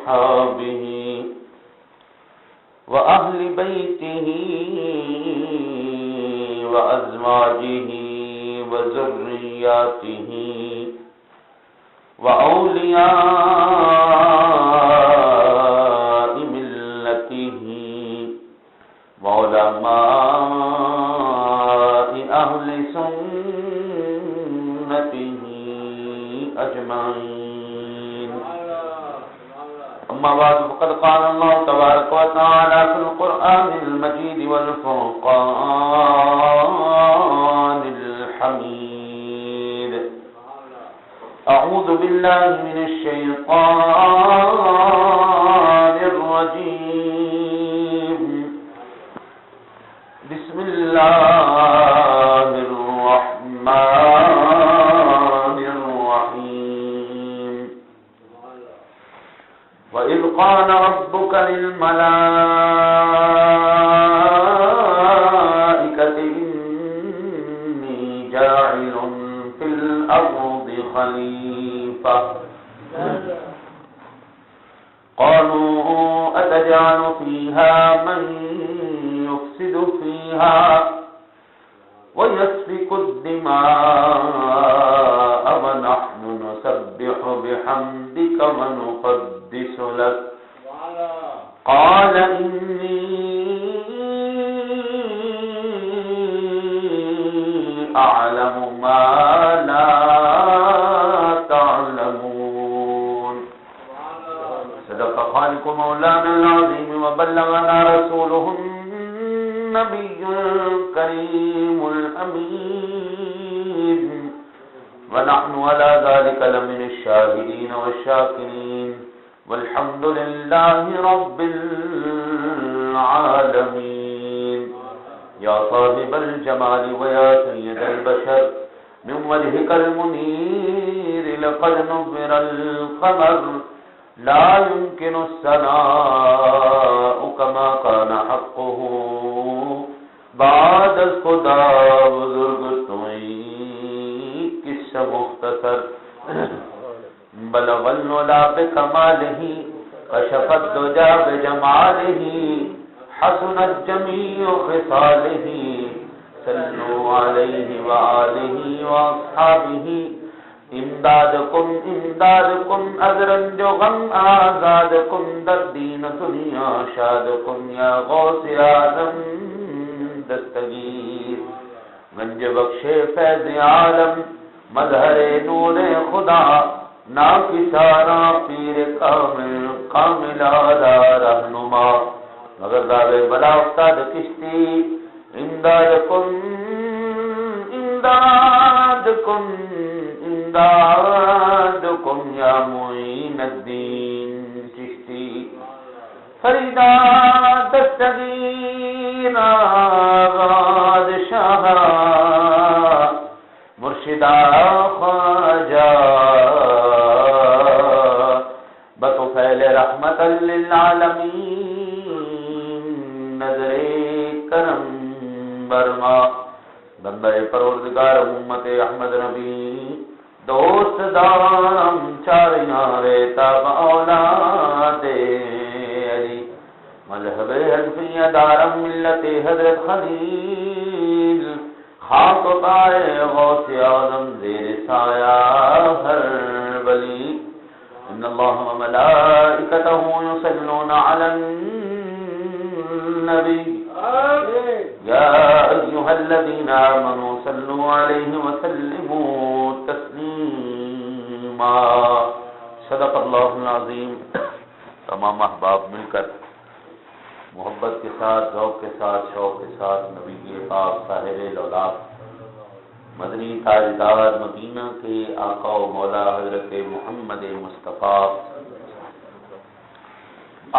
وأصحابه وأهل بيته وأزواجه وذرياته وأولياء ملته وعلماء أهل سنته أجمعين. أما بعد فقد قال الله تبارك وتعالى في القرآن المجيد والفرقان الحميد: أعوذ بالله من الشيطان الرجيم. بسم الله الرحمن الرحيم. وإذ قال ربك للملائكة إني جاعل في الأرض خليفة قالوا أتجعل فيها من يفسد فيها ويسفك الدماء ونحن نسبح بحمدك ونقدس لك قال إني أعلم ما لا تعلمون. صدق خالق مولانا العظيم وبلغنا رسوله النبي الكريم الأمين ونحن على ذلك لمن الشاهدين والشاكرين والحمد لله رب العالمين. يا صاحب الجمال ويا سيد البشر من وجهك المنير لقد نور القمر لا يمكن الثناء كما كان حقه بعد خدا بزرگ توئی قصہ مختصر. بلغ العلا بکمالہ کشف الدجى بجمالہ حسنت جمیع خصالہ صلوا علیہ وآلہ واصحابہ. امدادکم امدادکم ازرنج غم آزادکم در دین دنیا شادکم یا غوث اعظم دستگیر. گنج بخش فیض عالم مظہر نور خدا ناکسارا پیر کامل کامل آدھا رہنما مگر دعوے بلا افتاد کشتی. امدادکم امدادکم امدادکم یا معین الدین چشتی. فریدہ دستگیر آغاد شاہ مرشدہ خواجہ بطفیل رحمت للعالمین نظر کرم برما. بندہ پروردگار امت احمد نبی دوست دارم چار یارے تاب اولاد علی مذہب حنفیہ دارم ملت حضرت خلیل خاک پائے غوث اعظم زیر سایہ ہر ولی. ان اللہ وملائکتہ یصلون علی النبی یا ایہا الذین آمنوا صلوا علیہ وسلموا تسلیما. صدق اللہ العظیم. تمام احباب مل کر محبت کے ساتھ ذوق کے ساتھ شوق کے ساتھ نبی پاک طاہر الاولاد مدنی تاجدار مدینہ کے آقا و مولا حضرت محمد مصطفیٰ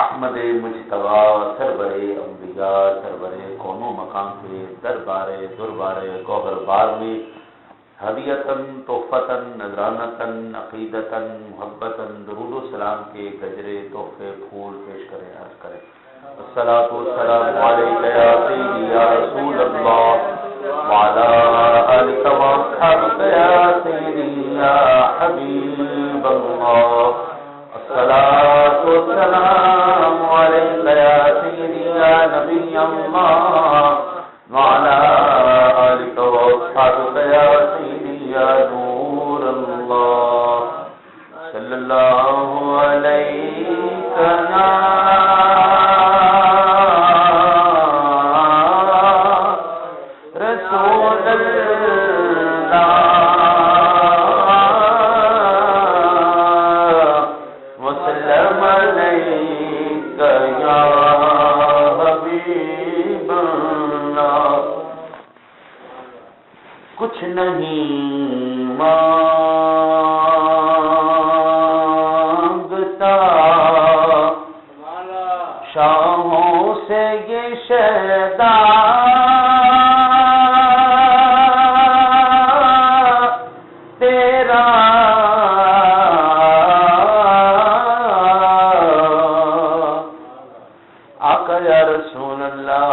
احمد مجتبی سرور انبیاء سرور کون و مقام کے دربار گوہر بار میں ہدیتاً تحفتاً نذرانتاً عقیدتاً محبتاً درود و سلام کے گجرے تحفے پھول پیش کریں. عرض کریں الصلاۃ والسلام علیک یا سیدی یا رسول اللہ وعلی آلک واصحابک یا سیدی یا حبیب اللہ. الصلاۃ والسلام اللہ علیک یا رسول اللہ وسلم علیک یا حبیب اللہ. کچھ نہیں مانگتا شاہوں سے یہ شیدا تیرا آقا یا رسول اللہ.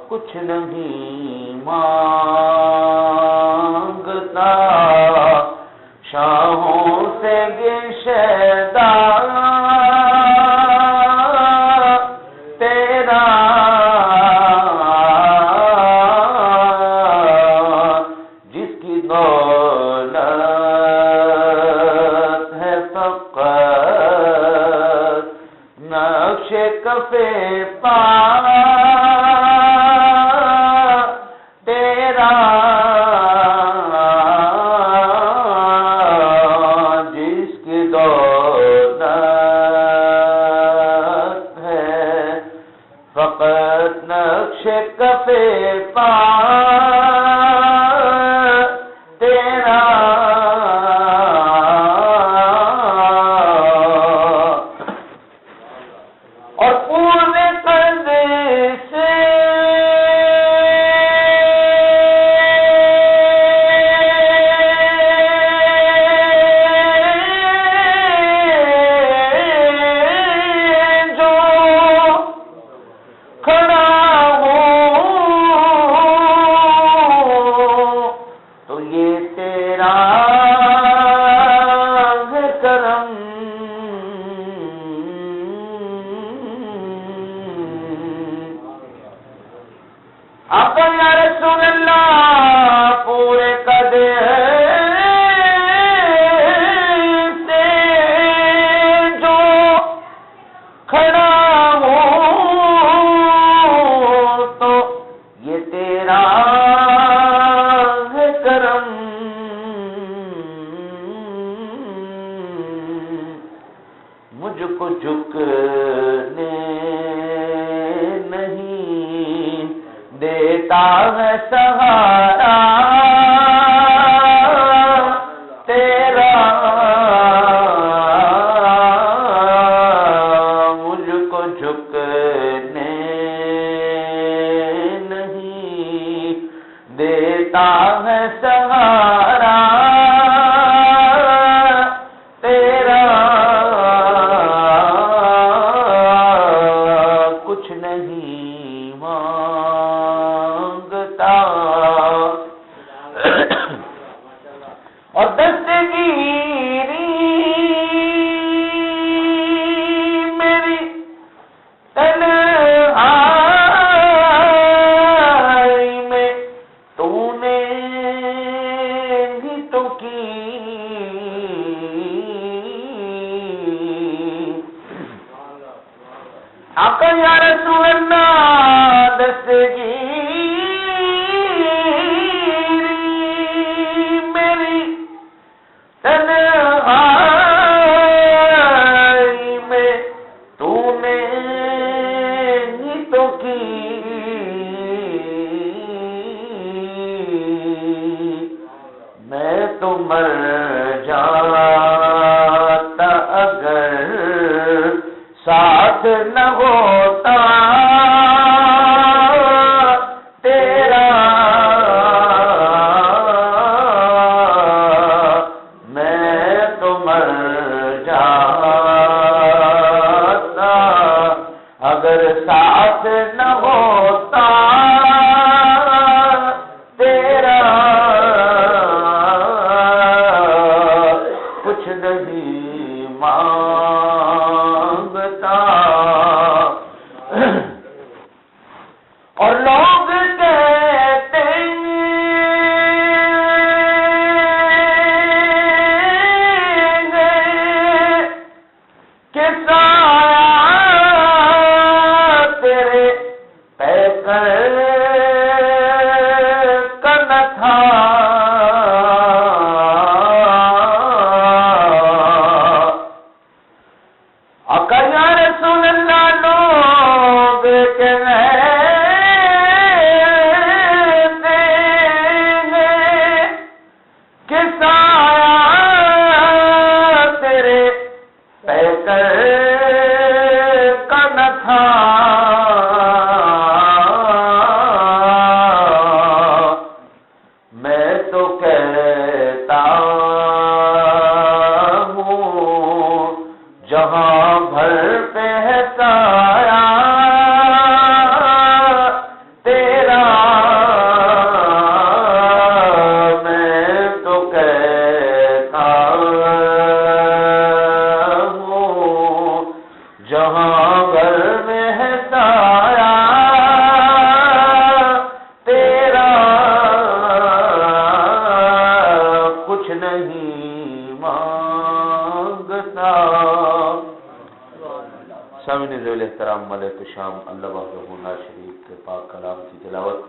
کچھ نہیں مانگتا شاہوں سے یہ شیدا تیرا جس کی دولت ہے فقط نقش کفے پا تیرا جس کی دولت ہے فقط نقش کفے پا تیرا اور پورے قدر سے جو کھڑا ہو تو یہ تیرا ہے کرم. آقا یا رسول اللہ پورے قدر سے جو کھڑا ہو تو یہ تیرا ہے کرم. مجھ کو جھکنے نہیں دیتا ہے سہارا تیرا. مجھ کو جھکنے نہیں دیتا ہے سہارا تیرا. کچھ نہیں مانگتا اور دستگیری میری تنہائی میں تو نے ہی تو کی. آقا یا رسول اللہ دستگیری میری تنہائی میں تو نے ہی تو کی. میں تو مر جاتا اگر ساتھ نہ ہوتا تیرا. میں تو مر جاتا اگر ساتھ نہ ہوتا تیرا. کچھ نہیں مانگتا اور لوگ کہتے ہیں مانگتا. سامعین ذوال احترام ملک شام، اللہ وحدہ لا شریک کے پاک کلام کی تلاوت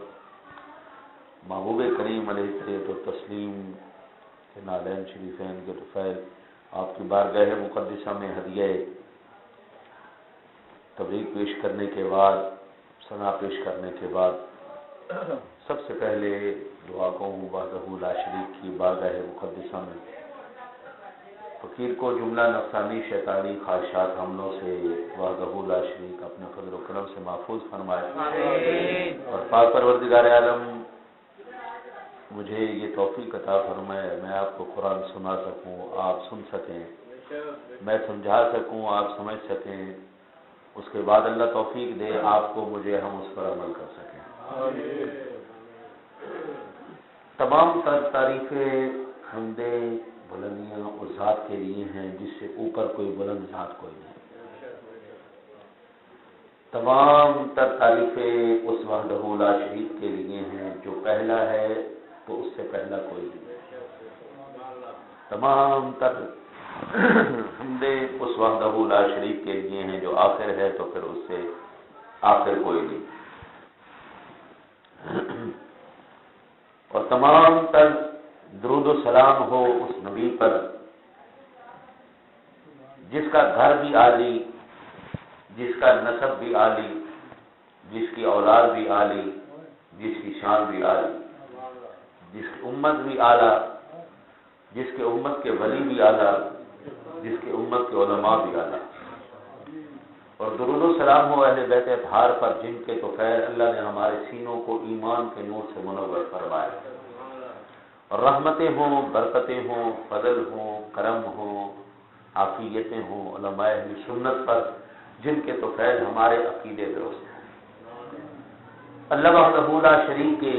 محبوب کریم علیہ الصلوۃ والتسلیم کے نالین شریفین کے طفیل آپ کی بارگاہ مقدسہ میں ہدیہ تبریک پیش کرنے کے بعد، ثنا پیش کرنے کے بعد، سب سے پہلے دعا کہوں وحدہ لا شریک کی بارگاہ مقدسہ میں فقیر کو جملہ نفسانی شیطانی خواہشات حملوں سے وحدہ لا شریک اپنے فضل و کرم سے محفوظ فرمائے. اور پاک پروردگار عالم مجھے یہ توفیق عطا فرمائے میں آپ کو قرآن سنا سکوں، آپ سن سکیں، میں سمجھا سکوں، آپ سمجھ سکیں. اس کے بعد اللہ توفیق دے آپ کو مجھے، ہم اس پر عمل کر سکیں. تمام تر تعریفیں حمدیں بلندیاں اس ذات کے لیے ہیں جس سے اوپر کوئی بلند ذات کوئی نہیں. تمام تر تعریفیں اس وحدہ لا شریک کے لیے ہیں جو پہلا ہے تو اس سے پہلا کوئی نہیں. تمام تر حمدیں اس وحدہ لا شریک کے لیے ہیں جو آخر ہے تو پھر اس سے آخر کوئی نہیں. اور تمام تر درود و سلام ہو اس نبی پر جس کا گھر بھی عالی، جس کا نسب بھی عالی، جس کی اولاد بھی عالی، جس کی شان بھی عالی، جس کی امت بھی اعلیٰ، جس کے امت کے ولی بھی اعلیٰ، جس کے امت کے علماء بھی اعلیٰ. اور درود و سلام ہو اہل بیت اطہار پر جن کے تو خیر اللہ نے ہمارے سینوں کو ایمان کے نور سے منور فرمائے. اور رحمتیں ہوں، برکتیں ہوں، فضل ہوں، کرم ہوں، عافیتیں ہوں علماء اہل سنت پر جن کے تو خیر ہمارے عقیدے درست ہیں. اللہ وحدہ لا شریک کے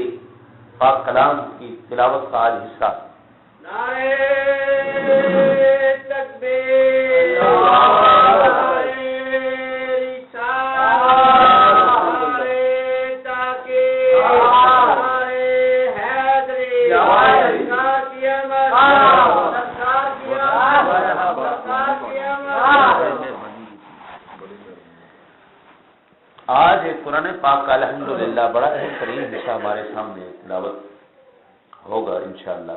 پاک کلام کی تلاوت کا آج حصہ نعرہ تکبیر، آج قرآن پاک کا الحمدللہ بڑا اہم ترین حصہ ہمارے سامنے تلاوت ہوگا انشاءاللہ.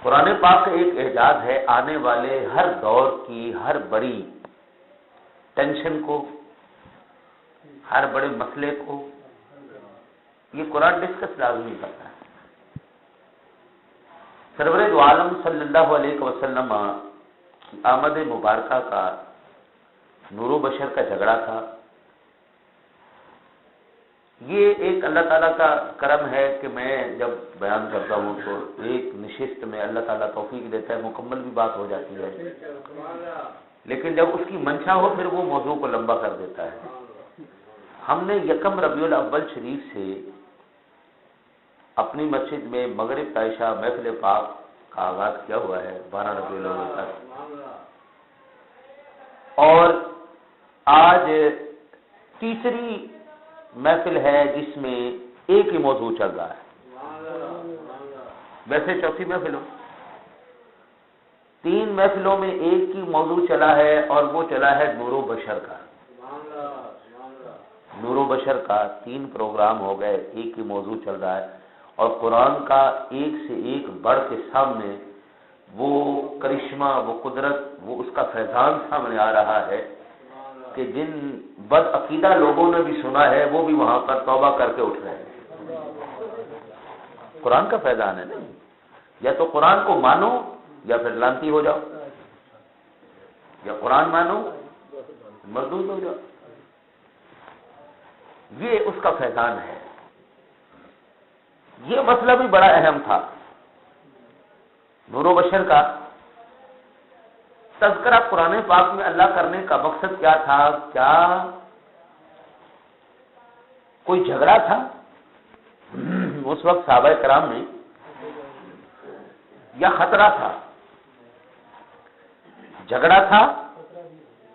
قرآن پاک کا ایک اعجاز ہے آنے والے ہر دور کی ہر بڑی ٹینشن کو، ہر بڑے مسئلے کو یہ قرآن ڈسکس لازمی کرتا ہے. سرور دو عالم صلی اللہ علیہ وسلم کی آمد مبارکہ کا نور و بشر کا جھگڑا تھا. یہ ایک اللہ تعالیٰ کا کرم ہے کہ میں جب بیان کرتا ہوں تو ایک نشست میں اللہ تعالیٰ توفیق دیتا ہے، مکمل بھی بات ہو جاتی ہے، لیکن جب اس کی منشا ہو پھر وہ موضوع کو لمبا کر دیتا ہے. ہم نے یکم ربیع الاول شریف سے اپنی مسجد میں مغرب کا عشاء محفل پاک کا آغاز کیا ہوا ہے 12 ربیع الاول تک، اور آج تیسری محفل ہے جس میں ایک ہی موضوع چل رہا ہے. ویسے چوتھی محفل ہو، 3 محفلوں میں ایک ہی موضوع چلا ہے اور وہ چلا ہے نور و بشر کا. نور و بشر کا 3 پروگرام ہو گئے، ایک ہی موضوع چل رہا ہے. اور قرآن کا ایک سے ایک بڑھ کے سامنے وہ کرشمہ، وہ قدرت، وہ اس کا فیضان سامنے آ رہا ہے کہ جن بد عقیدہ لوگوں نے بھی سنا ہے وہ بھی وہاں پر توبہ کر کے اٹھ رہے ہیں. قرآن کا فیضان ہے نہیں، یا تو قرآن کو مانو یا پھر لانتی ہو جاؤ، یا قرآن مانو مردود ہو جاؤ. یہ اس کا فیضان ہے. یہ مسئلہ بھی بڑا اہم تھا. نور و بشر کا تذکرہ قرآن پاک میں اللہ کرنے کا مقصد کیا تھا؟ کیا کوئی جھگڑا تھا اس وقت صحابہ کرام میں، یا خطرہ تھا؟ جھگڑا تھا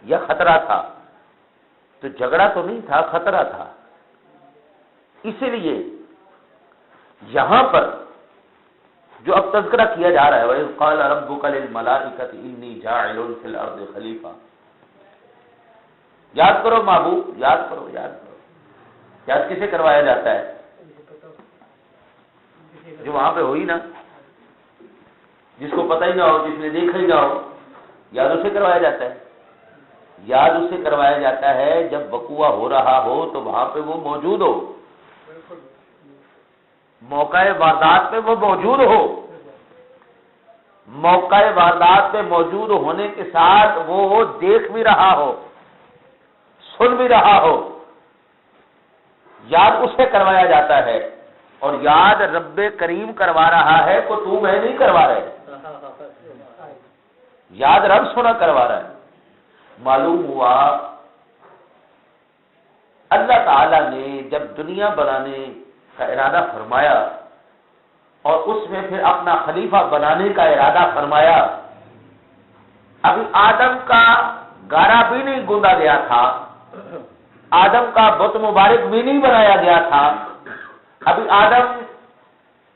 یا خطرہ تھا؟ تو جھگڑا تو نہیں تھا، خطرہ تھا. اسی لیے یہاں پر جو اب تذکرہ کیا جا رہا ہے وَإِذْ قَالَ رَبُّكَ لِلْمَلَائِكَةِ إِنِّي جَاعِلٌ فِي الْأَرْضِ خَلِيفَةً. یاد کرو محبوب، یاد کرو، یاد کرو. یاد کسے کروایا جاتا ہے؟ جو وہاں پہ ہوئی نا، جس کو پتہ ہی نہ ہو، جس نے دیکھا ہی نہ ہو، یاد اسے کروایا جاتا ہے. یاد اسے کروایا جاتا ہے جب وقوع ہو رہا ہو تو وہاں پہ وہ موجود ہو، موقع واردات پہ وہ موجود ہو. موقع واردات پہ موجود ہونے کے ساتھ وہ دیکھ بھی رہا ہو، سن بھی رہا ہو. یاد اسے کروایا جاتا ہے، اور یاد رب کریم کروا رہا ہے کو تو میں نہیں کروا رہے. یاد رب سونا کروا رہا ہے. معلوم ہوا اللہ تعالی نے جب دنیا بنانے کا ارادہ فرمایا اور اس میں پھر اپنا خلیفہ بنانے کا ارادہ فرمایا، ابھی آدم کا گارا بھی نہیں گوندا گیا تھا، آدم کا بت مبارک بھی نہیں بنایا گیا تھا، ابھی آدم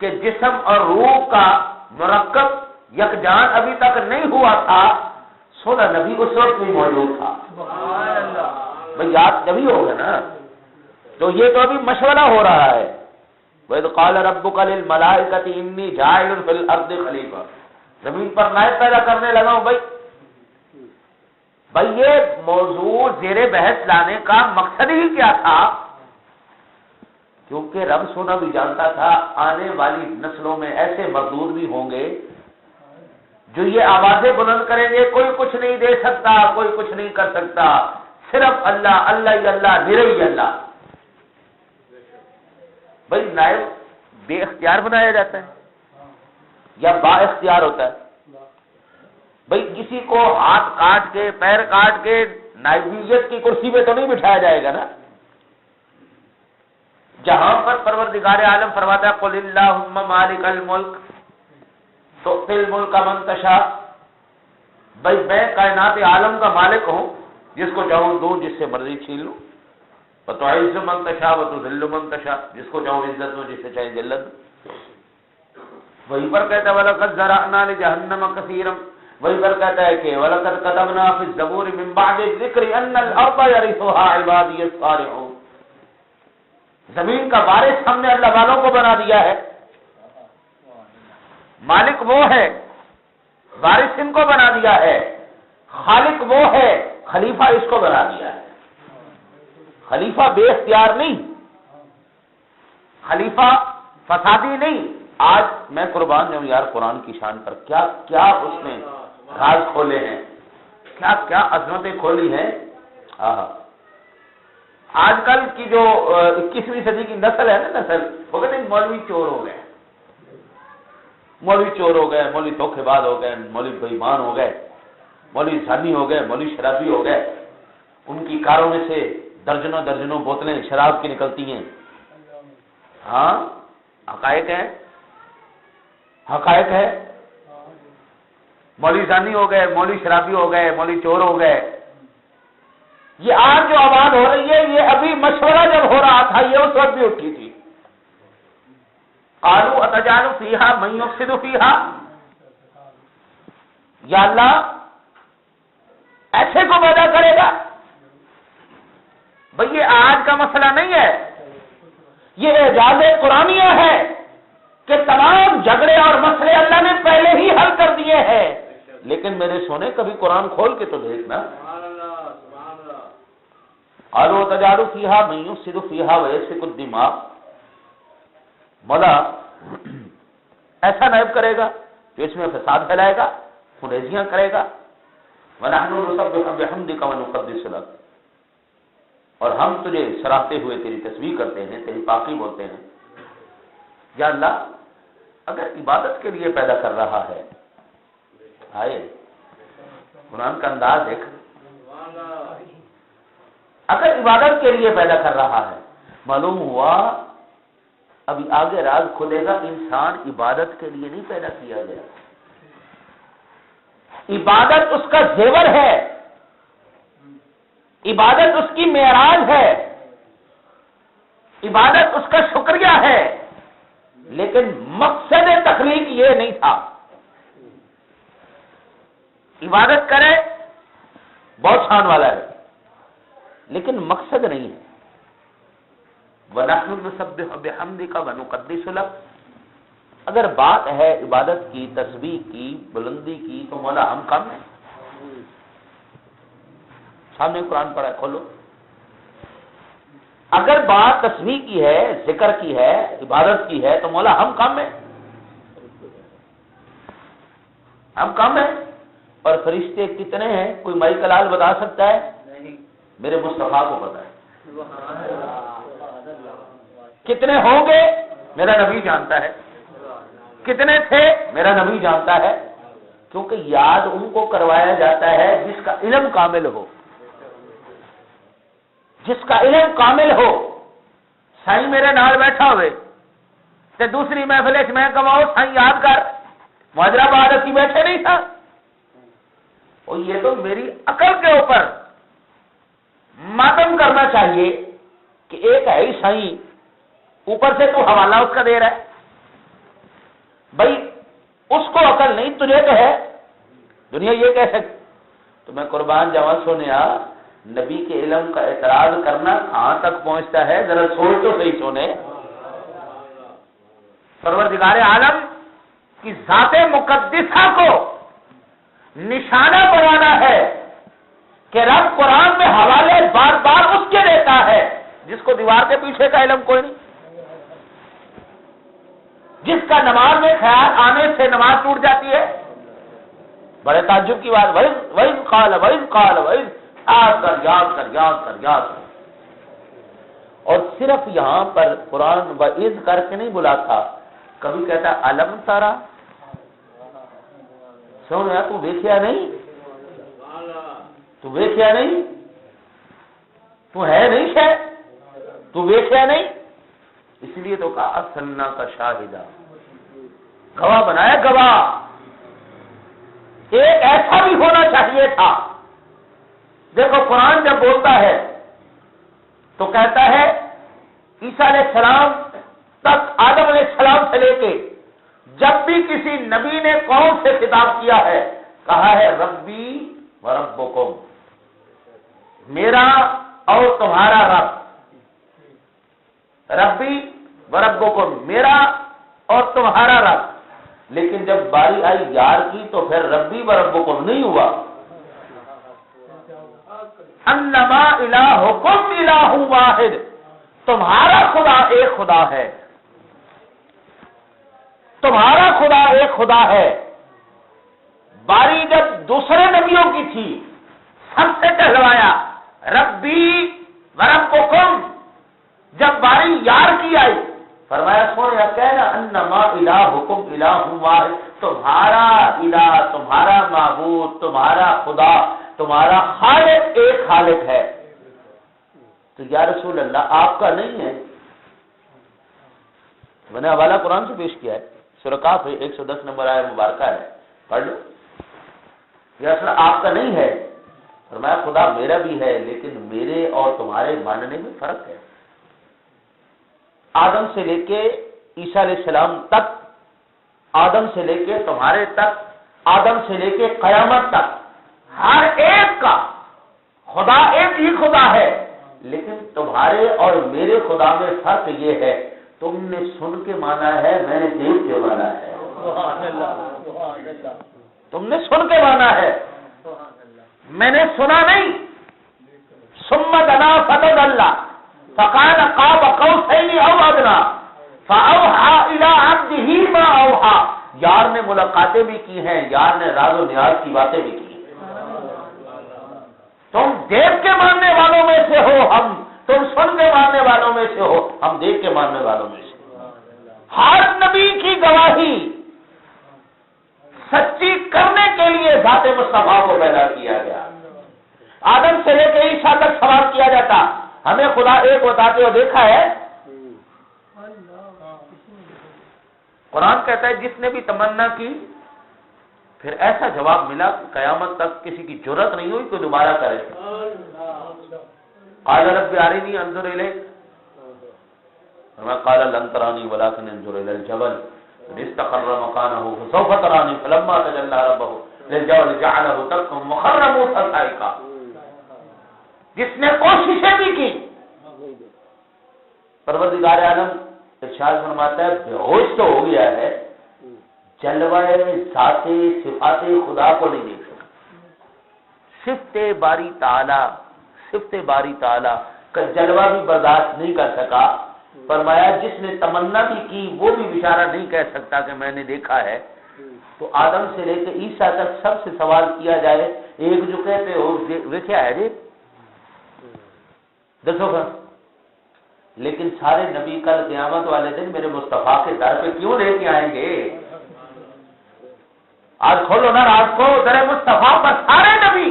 کے جسم اور روح کا مرکب یکجان ابھی تک نہیں ہوا تھا. سونا نبی اس وقت بھی موجود تھا. بھئی یاد جبھی ہوگا نا. تو یہ تو ابھی مشورہ ہو رہا ہے. وَإِذْ قَالَ رَبُّكَ لِلْمَلَائِكَةِ إِنِّي جَاعِلٌ فِي الْأَرْضِ خَلِيفَةً. زمین پر نائب پیدا کرنے لگا ہوں. بھئی یہ موضوع زیر بحث لانے کا مقصد ہی کیا تھا؟ کیونکہ رب سونا بھی جانتا تھا آنے والی نسلوں میں ایسے مردود بھی ہوں گے جو یہ آوازیں بلند کریں گے کوئی کچھ نہیں دے سکتا، کوئی کچھ نہیں کر سکتا، صرف اللہ، اللہ ہی اللہ، نرے ہی اللہ. بھئی نائب بے اختیار بنایا جاتا ہے یا با اختیار ہوتا ہے؟ بھئی کسی کو ہاتھ کاٹ کے پیر کاٹ کے نائبیت کی کرسی پہ تو نہیں بٹھایا جائے گا نا. جہاں پر پروردگار عالم فرماتا ہے قل اللہم مالک الملک تؤتی الملک من تشاء. بھئی میں کائنات عالم کا مالک ہوں، جس کو چاہوں دوں، جس سے مرضی چھین لوں. وتعز من تشاء وتذل من تشاء، جس کو چاہوں عزت دوں، جس سے چاہے ذلت دوں. وہیں پر کہتا ہے وَلَقَدْ ذَرَأْنَا لِجَهَنَّمَ كَثِيرًا. وہیں پر کہتا ہے کہ وَلَقَدْ كَتَبْنَا فِي الزَّبُورِ مِن بَعْدِ الذِّكْرِ أَنَّ الْأَرْضَ يَرِثُهَا عِبَادِيَ الصَّالِحُونَ. زمین کا وارث ہم نے اللہ والوں کو بنا دیا ہے. مالک وہ ہے، وارث ان کو بنا دیا ہے. خالق وہ ہے، خلیفہ اس کو بنا دیا ہے. خلیفہ بے اختیار نہیں، خلیفہ فسادی نہیں. آج میں قربان جاؤں یار قرآن کی شان پر، کیا کیا اس نے راز کھولے ہیں، کیا کیا عظمتیں کھولی ہیں. آج کل کی جو 21ویں صدی کی نسل ہے نا، نسل وہ کہتے ہیں مولوی چور ہو گئے، مولوی چور ہو گئے، مولوی دھوکے باز ہو گئے، مولوی بے ایمان ہو گئے، مولوی زانی ہو گئے، مولوی شرابی ہو گئے. ان کی کاروں میں سے درجنوں درجنوں بوتلیں شراب کی نکلتی ہیں. ہاں حقائق ہے، حقائق ہے. مولوی زانی ہو گئے، مولوی شرابی ہو گئے، مولوی چور ہو گئے. یہ آج جو آواز ہو رہی ہے یہ ابھی مشورہ جب ہو رہا تھا یہ اس وقت بھی اٹھی تھی. قالوا اتجعل فیہا من یفسد فیہا. یا اللہ ایسے کو پیدا کرے گا. بھئی یہ آج کا مسئلہ نہیں ہے، یہ اعجاز قرآنیہ ہے کہ تمام جھگڑے اور مسئلے اللہ نے پہلے ہی حل کر دیے ہیں. لیکن میرے سونے کبھی قرآن کھول کے تو دیکھنا. قالوا اتجعل فیہا من یفسد فیہا ویسفک الدماء. مولا ایسا نائب کرے گا جو اس میں فساد پھیلائے گا، خونریزیاں کرے گا. وَنَحْنُ نُسَبِّحُ بِحَمْدِكَ وَنُقَدِّسُ لَكَ. اور ہم تجھے سراہتے ہوئے تیری تسبیح کرتے ہیں، تیری پاکی بولتے ہیں. یا اللہ اگر عبادت کے لیے پیدا کر رہا ہے، آئے قرآن کا انداز دیکھ، اگر عبادت کے لیے پیدا کر رہا ہے، معلوم ہوا ابھی آگے راز کھلے گا انسان عبادت کے لیے نہیں پیدا کیا گیا. عبادت اس کا زیور ہے، عبادت اس کی معراج ہے، عبادت اس کا شکریہ ہے. لیکن مقصد تخلیق یہ نہیں تھا. عبادت کرے بہت شان والا ہے لیکن مقصد نہیں ہے. وَنَحْنُ نُسَبِّحُ بِحَمْدِكَ وَنُقَدِّسُ لَكَ. اگر بات ہے عبادت کی، تسبیح کی، بلندی کی، تو مولا ہم کم ہیں. سامنے قرآن پڑھا ہے، کھولو. اگر بات تسبیح کی ہے، ذکر کی ہے، عبادت کی ہے، تو مولا ہم کم ہیں. ہم کم ہیں. اور فرشتے کتنے ہیں کوئی مائی کلال بتا سکتا ہے؟ میرے مصطفیٰ کو پتا ہے. کتنے ہوں گے میرا نبی جانتا ہے. کتنے تھے میرا نبی جانتا ہے. کیونکہ یاد ان کو کروایا جاتا ہے جس کا علم کامل ہو. جس کا علم کامل ہو. سائیں میرے نال بیٹھا ہوئے تے دوسری محفل میں کماؤ سائیں یاد کر، حیدرآباد اسی بیٹھے نہیں تھا. اور یہ تو میری عقل کے اوپر ماتم کرنا چاہیے کہ ایک ہے ہی سائیں، اوپر سے تو حوالہ اس کا دے رہا ہے. بھائی اس کو عقل نہیں، تجھے تو ہے. دنیا یہ کہہ سکتی. تو میں قربان جاواں سونیا، نبی کے علم کا اعتراض کرنا کہاں تک پہنچتا ہے ذرا سوچ تو صحیح. سونے پروردگار عالم کی ذات مقدسہ کو نشانہ بنانا ہے کہ رب قرآن میں حوالے بار بار اس کے دیتا ہے جس کو دیوار کے پیچھے کا علم کوئی نہیں، جس کا نماز میں خیال آنے سے نماز ٹوٹ جاتی ہے. بڑے تعجب کی بات. وَإِذْ قَالَ یاد کر. اور صرف یہاں پر قرآن وَإِذْ کر کے نہیں بلاتا، کبھی کہتا الم ترا. سونا تو دیکھیا نہیں، تو دیکھیا نہیں، تو ہے نہیں شاید، تو دیکھیا نہیں. اس لیے تو کہا ارسلنا کا شاہدہ، گواہ بنایا. گواہ ایک ایسا بھی ہونا چاہیے تھا. دیکھو قرآن جب بولتا ہے تو کہتا ہے عیسیٰ علیہ السلام تک، آدم علیہ السلام سے لے کے جب بھی کسی نبی نے قوم سے خطاب کیا ہے کہا ہے ربی و ربکم، میرا اور تمہارا رب. ربی و ربکم، میرا اور تمہارا رب. لیکن جب باری آئی یار کی تو پھر ربی و ربکم نہیں ہوا. انما الہکم الہ واحد، تمہارا خدا ایک خدا ہے. تمہارا خدا ایک خدا ہے. باری جب دوسرے نبیوں کی تھی سب سے کہلوایا ربی و ربکم. جب باری یار کی آئی فرمایا سونے کہنا انما الہکم الہ واحد، تمہارا الہ، تمہارا معبود، تمہارا خدا، تمہارا خالق ایک خالق ہے. تو یا رسول اللہ آپ کا نہیں ہے. میں نے حوالہ قرآن سے پیش کیا ہے، سورہ کاف 110 نمبر آیت مبارکہ ہے، پڑھ لو. یا رسول اللہ آپ کا نہیں ہے. فرمایا خدا میرا بھی ہے لیکن میرے اور تمہارے ماننے میں فرق ہے. آدم سے لے کے عیسیٰ علیہ السلام تک، آدم سے لے کے تمہارے تک، آدم سے لے کے قیامت تک، ہر ایک کا خدا ایک ہی خدا ہے. لیکن تمہارے اور میرے خدا میں فرق یہ ہے تم نے سن کے مانا ہے، میں نے دیکھ کے مانا ہے. تم نے سن کے مانا ہے، میں نے سنا نہیں. ثم دنا فتدلى فقال قاب قوسين او ادنى فاوحى الى عبده ما اوحى. یار نے ملاقاتیں بھی کی ہیں، یار نے راز و نیاز کی باتیں بھی کی ہیں. تم دیکھ کے ماننے والوں میں سے ہو ہم، تم سن کے ماننے والوں میں سے ہو ہم، دیکھ کے ماننے والوں میں سے. ہر نبی کی گواہی سچی کرنے کے لیے ذات مصطفیٰ کو پیدا کیا گیا. آدم سے لے کے عیسیٰ تک سوال کیا جاتا ہمیں خدا ایک بتاتے ہو دیکھا ہے؟ قرآن کہتا ہے جس نے بھی تمنا کی پھر ایسا جواب ملا کہ قیامت تک کسی کی جرت نہیں ہوئی کہ دوبارہ کرے. قال رب ارنی انظر الیک، فرمایا قال لن ترانی ولكن انظر الى الجبل فإن استقر مكانه فسوف ترانی فلما تجلى ربه للجبل جعله دكا وخر موسى صعقا. جس نے کوششیں بھی کی پروردگار عالم ارشاد فرماتا ہے بے ہوش تو ہو گیا ہے، جلوہ ذات صفات خدا کو نہیں دیکھ سکتا. صفت باری تعالی کا جلوہ بھی برداشت نہیں کر سکا. فرمایا جس نے تمنا بھی کی وہ بھی بیچارہ نہیں کہہ سکتا کہ میں نے دیکھا ہے. تو آدم سے لے کے عیسیٰ تک سب سے سوال کیا جائے، ایک جو کہتے ہو دیکھا ہے جی دسو گا، لیکن سارے نبی کل قیامت والے دن میرے مصطفیٰ کے در پہ کیوں لے کے آئیں گے؟ آج کھولو نا رات کو در مصطفیٰ پر سارے نبی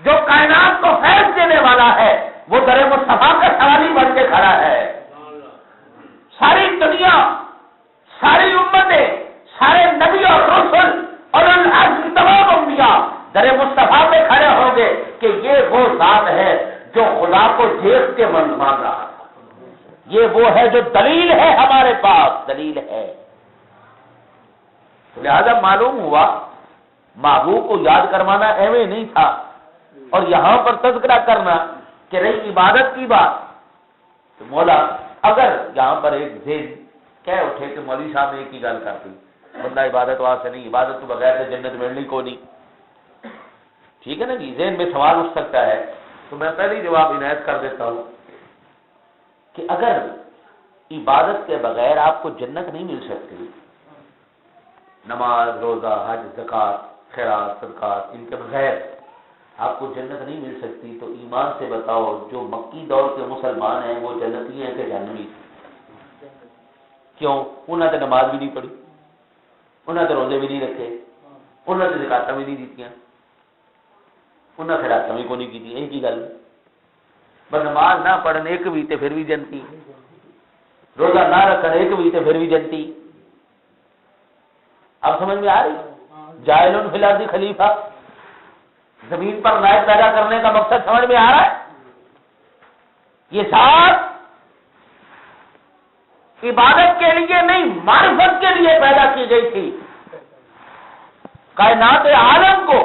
جو کائنات کو فیض دینے والا ہے وہ در مصطفیٰ کا سوالی بن کے کھڑا ہے. ساری دنیا، ساری امتیں، سارے نبی اور رسل اور العزم تمام انبیاء در مصطفیٰ پہ کھڑے ہوں گے کہ یہ وہ ذات ہے جو خدا کو دیکھ کے مان رہا تھا. یہ وہ ہے جو دلیل ہے ہمارے پاس، دلیل ہے. لہذا معلوم ہوا محبوب کو یاد کروانا ایویں نہیں تھا، اور یہاں پر تذکرہ کرنا کہ رہی عبادت کی بات تو مولا اگر یہاں پر ایک ذہن کہہ اٹھے کہ مولوی صاحب نے ایک ہی گل کر دی، بندہ عبادت وہاں سے نہیں، عبادت تو بغیر سے جنت ملنی کو نہیں، ٹھیک ہے نا جی، ذہن میں سوال اٹھ سکتا ہے. تو میں پہلے ہی جواب عنایت کر دیتا ہوں کہ اگر عبادت کے بغیر آپ کو جنت نہیں مل سکتی، نماز، روزہ، حج، زکوٰۃ، خیرات، صدقات، ان کے بغیر آپ کو جنت نہیں مل سکتی، تو ایمان سے بتاؤ جو مکی دور کے مسلمان ہیں وہ جنتی ہیں کہ جہنمی؟ کیوں؟ انہوں نے نماز بھی نہیں پڑھی، انہوں نے روزے بھی نہیں رکھے، انہوں نے زکاتاں بھی نہیں دیتیاں، انہیں خیرات بھی کو نہیں کی، ایک ہی گل. بس نماز نہ پڑھن ایک بھی تے پھر بھی جنتی، روزہ نہ رکھن ایک بھی تے پھر بھی جنتی. اب سمجھ میں آ رہی؟ جاہل فی الارض خلیفہ، زمین پر نائب پیدا کرنے کا مقصد سمجھ میں آ رہا ہے؟ یہ ساتھ عبادت کے لیے نہیں، معرفت کے لیے پیدا کی گئی تھی. کائنات عالم کو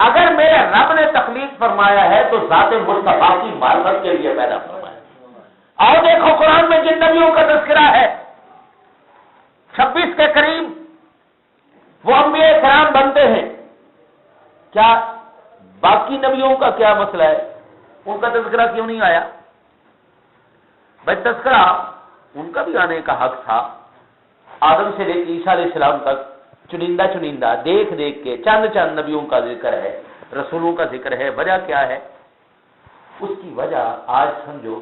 اگر میرے رب نے تخلیق فرمایا ہے تو ذات مصطفیٰ کی معرفت کے لیے پیدا فرمایا. اور دیکھو قرآن میں جن نبیوں کا تذکرہ ہے 26 کے قریب وہ انبیاء کرام بنتے ہیں. کیا باقی نبیوں کا کیا مسئلہ ہے؟ ان کا تذکرہ کیوں نہیں آیا؟ بھائی تذکرہ ان کا بھی آنے کا حق تھا. آدم سے لے کے عیسیٰ علیہ السلام تک چنندہ دیکھ کے چند نبیوں کا ذکر ہے، رسولوں کا ذکر ہے. وجہ کیا ہے؟ اس کی وجہ آج سمجھو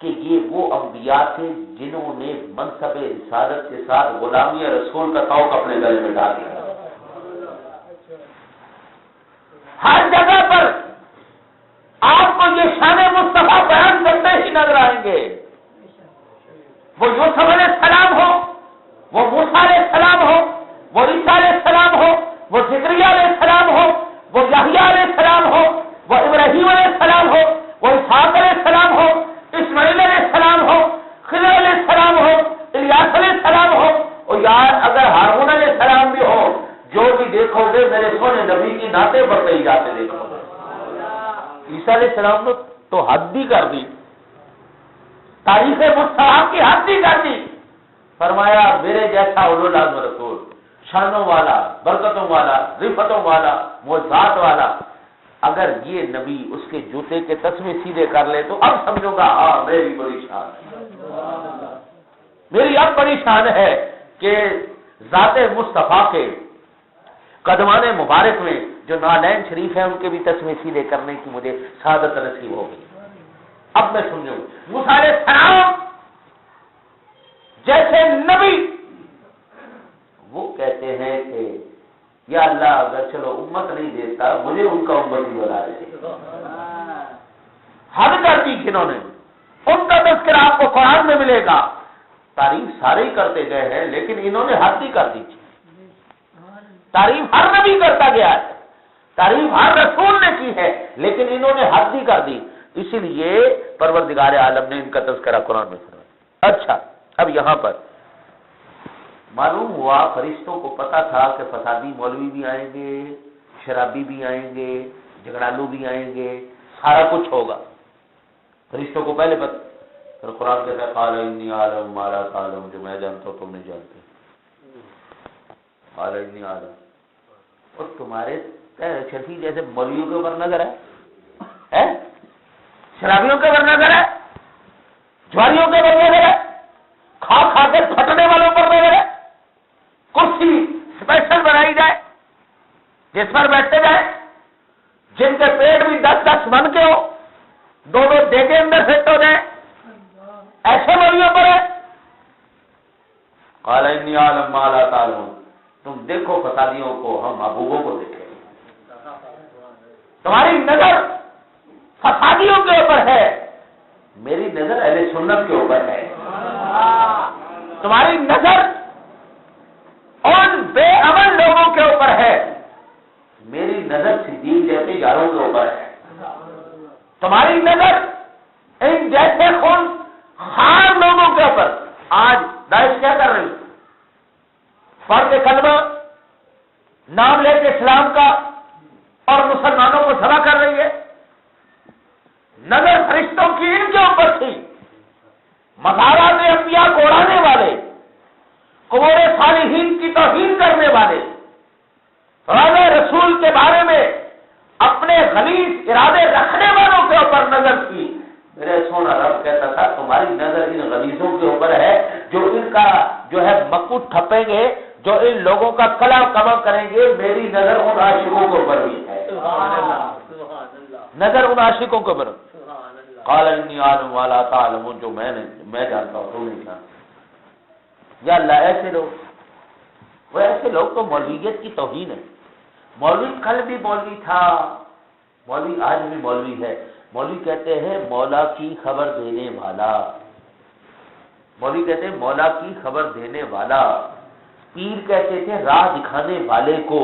کہ یہ وہ انبیاء تھے جنہوں نے منصب رسالت کے ساتھ غلامی رسول کا طوق اپنے گلے میں ڈال دیا. ہر جگہ پر آپ کو یہ شان مصطفیٰ بیان کرتے ہی نظر آئیں گے. وہ یوسف علیہ السلام ہو، وہ موسیٰ علیہ السلام ہو، وہ عیسیٰ علیہ السلام ہو، وہ زکریا علیہ السلام ہو، وہ یحییٰ علیہ السلام ہو، وہ ابراہیم علیہ السلام ہو، وہ اسحاق علیہ السلام ہو، اسماعیل علیہ السلام ہو، خضر علیہ السلام ہو، الیاس علیہ السلام ہو، اور یار اگر ہارون علیہ السلام بھی ہو، جو بھی دیکھو گے میرے سونے نبی کی نعتیں پڑھتے ہی جاتے دیکھو گے. عیسیٰ علیہ السلام نے تو حد ہی کر دی، تاریخ مصطفیٰ کی حد ہی کر دی. فرمایا میرے جیسا اولو العزم رسول، شانوں والا، برکتوں والا، رفتوں والا، معجزات والا، اگر یہ نبی اس کے جوتے کے تسمے سیدھے کر لے تو اب سمجھو گا ہاں میری بڑی شان ہے. میری اب بڑی شان ہے کہ ذات مصطفیٰ کے قدمان مبارک میں جو نالین شریف ہیں ان کے بھی تسمے سیدھے کرنے کی مجھے سعادت نصیب ہو گئی. اب میں سمجھوں موسیٰ علیہ السلام جیسے نبی وہ کہتے ہیں کہ یا اللہ اگر چلو امت نہیں دیتا مجھے ان کا امت ہی بنا دے. حد کر دی جنہوں نے، ان کا تذکرہ آپ کو قرآن میں ملے گا. تعریف سارے ہی کرتے گئے ہیں لیکن انہوں نے حد ہی کر دی. تعریف ہر نبی کرتا گیا ہے، تعریف ہر رسول نے کی ہے، لیکن انہوں نے حد ہی کر دی. اسی لیے پروردگار عالم نے ان کا تذکرہ قرآن میں فرمایا. اچھا، اب یہاں پر معلوم ہوا فرشتوں کو پتا تھا کہ فسادی مولوی بھی آئیں گے، شرابی بھی آئیں گے، جھگڑالو بھی آئیں گے، سارا کچھ ہوگا، فرشتوں کو پہلے پتا. پھر قرآن کہتا ہے قال انی اعلم ما لا تعلم، جو میں جانتا ہوں تم نہیں جانتے. قال انی اعلم. اور تمہارے شفیع جیسے مولویوں کے اوپر نظر ہے، شرابیوں کے اوپر نظر ہے، جواریوں کے اوپر نظر ہے، کھا کھا کے پھٹنے والوں پر نظر ہے. کرسی اسپیشل بنائی جائے جس پر بیٹھتے جائیں، جن کے پیٹ بھی 10-10 من کے ہو، 2-2 دیگے اندر فٹ ہو جائیں، ایسے مولویوں پر ہے. قال انی اعلم ما لا تعلمون. تم دیکھو فسادیوں کو، ہم محبوبوں کو دیکھیں. تمہاری نظر فسادیوں کے اوپر ہے، میری نظر اہل سنت کے اوپر ہے. تمہاری نظر ان بے عمل لوگوں کے اوپر ہے، میری نظر صدیق جیسے یاروں کے اوپر ہے. تمہاری نظر ان جیسے خون خار لوگوں کے اوپر. آج داعش کیا کر رہی؟ فرض کلمہ نام لے کے اسلام کا اور مسلمانوں کو سزا کر رہی ہے. نظر فرشتوں کی ان کے اوپر تھی، مزارات انبیاء کو اڑانے والے، قبور صالحین کی توہین کرنے والے، راز رسول کے بارے میں اپنے غلیظ ارادے رکھنے والوں کے اوپر نظر تھی. میرے سونا رب کہتا تھا تمہاری نظر ان غلیظوں کے اوپر ہے جو ان کا جو ہے مکو ٹھپیں گے، جو ان لوگوں کا کلا کما کریں گے. میری نظر ان عاشقوں کے اوپر بھی ہے. نظر ان عاشقوں کے اوپر. قال انی اعلم ما لا تعلمون، جو میں جانتا ہوں تو نہیں جانتا. یا اللہ ایسے لوگ، وہ ایسے لوگ تو مولویت کی توہین ہے. مولوی کل بھی مولوی تھا، مولوی آج بھی مولوی ہے. مولوی کہتے ہیں مولا کی خبر دینے والا، مولوی کہتے ہیں مولا کی خبر دینے والا. پیر کہتے تھے راہ دکھانے والے کو،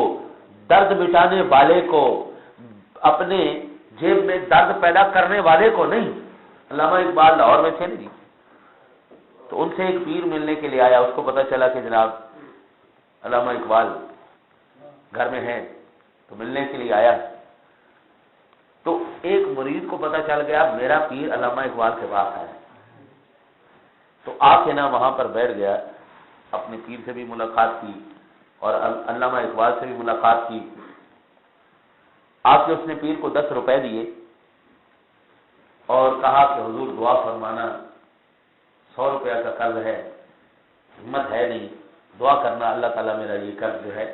درد مٹانے والے کو، اپنے جیب میں درد پیدا کرنے والے کو نہیں. علامہ اقبال لاہور میں تھے نہیں، تو ان سے ایک پیر ملنے کے لیے آیا. اس کو پتا چلا کہ جناب علامہ اقبال گھر میں ہیں، تو ملنے کے لیے آیا. تو ایک مرید کو پتا چل گیا میرا پیر علامہ اقبال کے پاس ہے، تو آ کے نا وہاں پر بیٹھ گیا. اپنے پیر سے بھی ملاقات کی اور علامہ اقبال سے بھی ملاقات کی. آپ نے اس نے پیر کو 10 روپے دیے اور کہا کہ حضور دعا فرمانا، 100 روپیہ کا قرض ہے، ہمت ہے نہیں، دعا کرنا اللہ تعالیٰ میرا یہ قرض جو ہے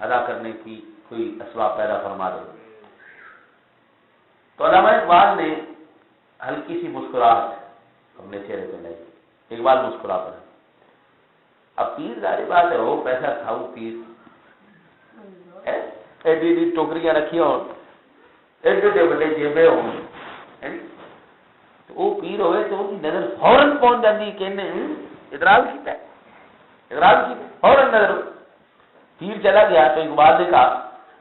ادا کرنے کی کوئی اسباب پیدا فرما دے. تو علامہ اقبال نے ہلکی سی مسکراہٹ اپنے چہرے پہ لائی. اقبال مسکرا پڑا. اب پیر ظاہر بات ہے وہ پیسہ کھاؤ پیر، ایڈی ٹوکریاں رکھی ہوں، ایڈے بڑے جیبیں ہوں، تو وہ پیر ہوئے تو ان کی نظر فوراً پہنچ جاتی کہ اعتراض کیا ہے، اعتراض کی فوراً نظر. پیر چلا گیا تو اقبال نے کہا،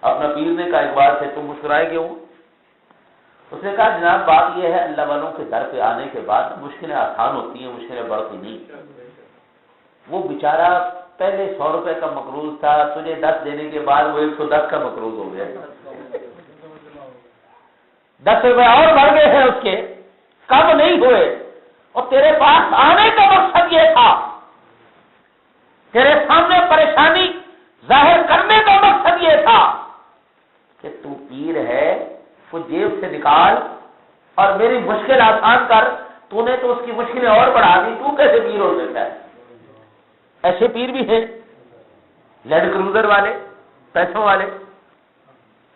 اپنا پیر نے کہا اقبال سے تم مسکرائے کیوں؟ اس نے کہا جناب بات یہ ہے اللہ والوں کے در پہ آنے کے بعد مشکلیں آسان ہوتی ہیں، مشکلیں بڑھتی نہیں. وہ بیچارہ پہلے 100 روپے کا مقروض تھا، تجھے 10 دینے کے بعد وہ 110 کا مقروض ہو گیا. 10 روپے اور بڑھ گئے ہیں اس کے، کم نہیں ہوئے. اور تیرے پاس آنے کا مقصد یہ تھا، تیرے سامنے پریشانی ظاہر کرنے کا مقصد یہ تھا کہ تو پیر ہے، وہ جیب سے نکال اور میری مشکل آسان کر. تو نے تو اس کی مشکلیں اور بڑھا دی، تو کیسے پیر ہو سکتا ہے؟ ایسے پیر بھی ہیں لینڈ کروزر والے، پیسوں والے،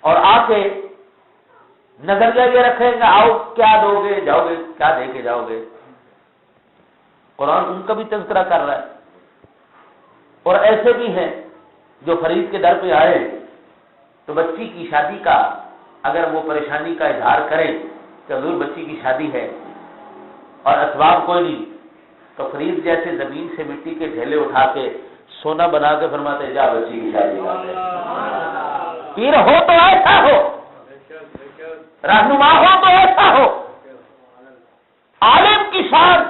اور آ کے نظریہ یہ رکھیں گے آؤ کیا دو گے، جاؤ گے کیا دے کے جاؤ گے. قرآن ان کا بھی تذکرہ کر رہا ہے. اور ایسے بھی ہیں جو فرید کے در پہ آئے تو بچی کی شادی کا اگر وہ پریشانی کا اظہار کریں کہ حضور بچی کی شادی ہے اور اسباب کوئی نہیں، تو فرید جیسے زمین سے مٹی کے ڈھیلے اٹھا کے سونا بنا کے فرماتے جا بچی کی شادی کرتے. پیر ہو تو ایسا ہو، رہنما ہو تو ایسا ہو. عالم کی شان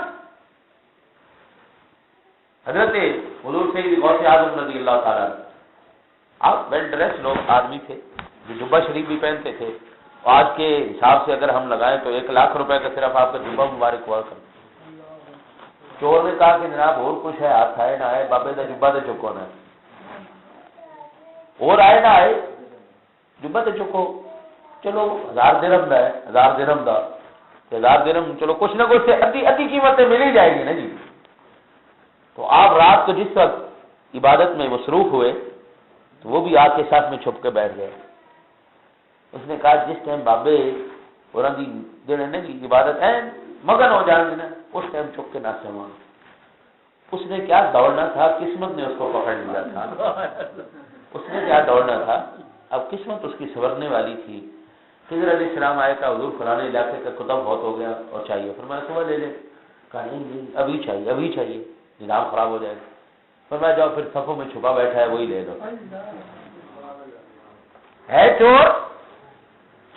حضرت حضور سید غوث اعظم رضی اللہ تعالیٰ آپ ویل ڈریس لوگ آدمی تھے جو جبہ شریف بھی پہنتے تھے. آج کے حساب سے اگر ہم لگائیں تو 1,00,000 روپے کا صرف آپ کا جبہ مبارک ہوا کر. چور نے کہا کہ جناب اور کچھ ہے, ہاتھ آئے نہ آئے بابے کا جبہ تو چکو نا, اور آئے نہ آئے جبہ تو چکو. چلو 1000 درہم دا ہے, 1000 درہم دا, 1000 درہم چلو کچھ نہ کچھ ادھی قیمتیں مل ہی جائے گی نا جی. تو آپ رات کو جس وقت عبادت میں مصروف ہوئے تو وہ بھی آگ کے ساتھ میں چھپ کے بیٹھ گئے. اس نے کہا جس ٹائم بابے اور جڑے نا جی عبادت ہے مگن ہو جائیں گے نا, اس ٹائم چھپ کے ناچے ہوا. اس نے کیا دوڑنا تھا, قسمت نے اس کو پکڑ لیا تھا. اس نے کیا دوڑنا تھا, اب قسمت اس کی سنورنے والی تھی. خضر علیہ السلام آئے کہا حضور فلانے علاقے کا کتب بہت ہو گیا اور چاہیے. فرمایا صبح لے لے. کہا نہیں ابھی چاہیے, ابھی چاہیے, نظام خراب ہو جائے گا. فرمایا جاؤ پھر صفوں میں چھپا بیٹھا ہے وہی لے لو. ہے چور,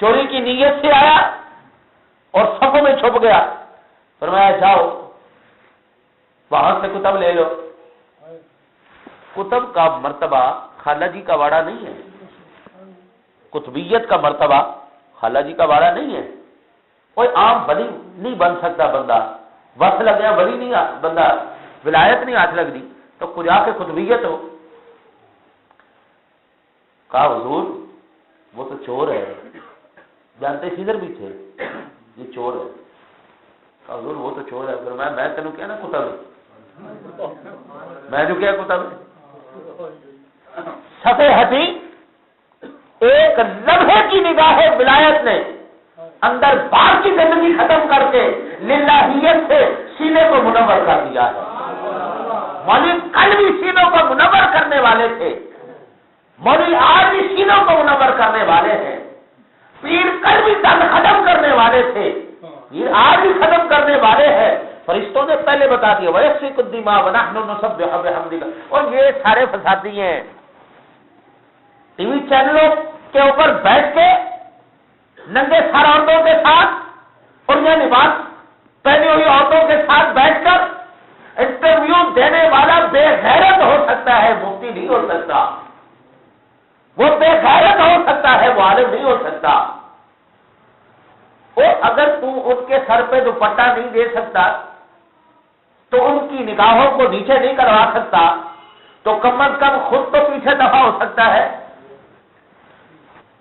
چوری کی نیت سے آیا اور صفوں میں چھپ گیا. فرمایا جاؤ وہاں سے کتب لے لو. کتب کا مرتبہ خالہ جی کا واڑا نہیں ہے, کتبیت کا مرتبہ خالہ جی کا واڑا نہیں ہے. کوئی عام ولی نہیں بن سکتا بندہ, وقت لگ گیا ولی نہیں بندہ, ولایت نہیں ہاتھ لگ دی تو کچھ آ کے کتبیت ہو. کہا حضور وہ تو چور ہے, جانتے ادھر بھی تھے یہ چور ہے. کہا حضور وہ تو چور ہے. پھر میں تینوں کیا نا کتب, میں جو کیا کتب صفے ہٹی, ایک لمحے کی نگاہ ولایت نے اندر باہر کی زندگی ختم کر کے للہیت سے سینے کو منور کر دیا ہے. مولوی کل بھی سینوں کو منور کرنے والے تھے, مولوی آج بھی سینوں کو منور کرنے والے ہیں. پیر کل بھی دم ختم کرنے والے تھے, پیر آج بھی ختم کرنے والے ہیں. فرشتوں نے پہلے بتا دیا وَيَسْفِكُ الدِّمَاءَ وَنَحْنُ نُسَبِّحُ بِحَمْدِكَ. اور یہ سارے فسادی ہیں, ٹی وی چینلوں کے اوپر بیٹھ کے ننگے سر عورتوں کے ساتھ اور یہ لباس پہنی ہوئی عورتوں کے ساتھ بیٹھ کر انٹرویو دینے والا بے غیرت ہو سکتا ہے, مفتی نہیں ہو سکتا. وہ بے غیرت ہو سکتا ہے, وہ عالم نہیں ہو سکتا. اور اگر تو ان کے سر پہ دوپٹہ نہیں دے سکتا تو ان کی نگاہوں کو نیچے نہیں کروا سکتا تو کم از کم خود تو پیچھے دفع ہو سکتا ہے.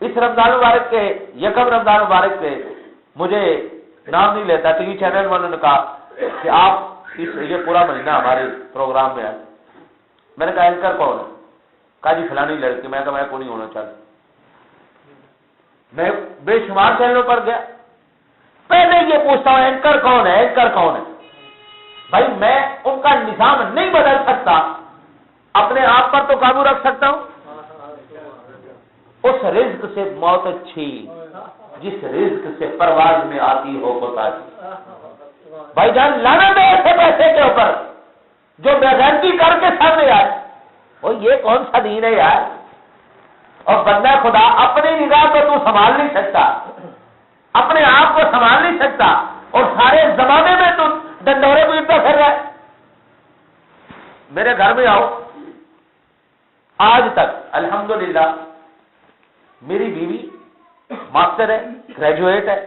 اس رمضان مبارک کے یکم رمضان مبارک کے مجھے نام نہیں لیتا, ٹی وی چینل والوں نے کہا کہ آپ یہ پورا مہینہ ہمارے پروگرام میں آئے. میں نے کہا اینکر کون ہے؟ کہا جی فلانی لڑکی. میں کہا میں کو نہیں ہونا چاہتا. میں بے شمار چینلوں پر گیا, پہلے یہ پوچھتا ہوں اینکر کون ہے, اینکر کون ہے. بھائی میں ان کا نظام نہیں بدل سکتا, اپنے آپ پر تو قابو رکھ سکتا ہوں. اس رزق سے موت اچھی جس رزق سے پرواز میں آتی ہو کوتاہی. بھائی جان لانا دے ایسے پیسے کے اوپر جو بےغیرتی کر کے سامنے آئے. وہ یہ کون سا دین ہے یار. اور بندہ خدا اپنی نگاہ کو تو سنبھال نہیں سکتا, اپنے آپ کو سنبھال نہیں سکتا, اور سارے زمانے میں تو ڈنڈورے پیٹتا پھر رہا ہے. میرے گھر میں آؤ, آج تک الحمدللہ میری بیوی ماسٹر ہے, گریجویٹ ہے,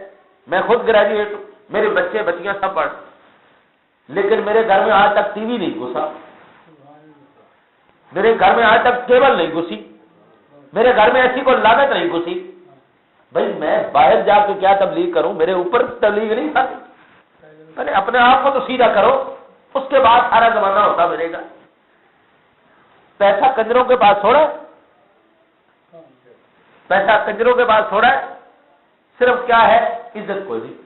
میں خود گریجویٹ ہوں, میرے بچے بچیاں سب پڑھ, لیکن میرے گھر میں آج تک ٹی وی نہیں گھسا, میرے گھر میں آج تک کیبل نہیں گھسی, میرے گھر میں ایسی کوئی لاگت نہیں گھسی. بھائی میں باہر جا کے کیا تبلیغ کروں, میرے اوپر تبلیغ نہیں کھاتی. پہلے اپنے آپ کو تو سیدھا کرو, اس کے بعد سارا زمانہ ہوتا میرے گا. پیسہ کنجروں کے پاس تھوڑا ہے, پیسہ کنجروں کے پاس تھوڑا ہے. صرف کیا ہے, عزت کوئی نہیں,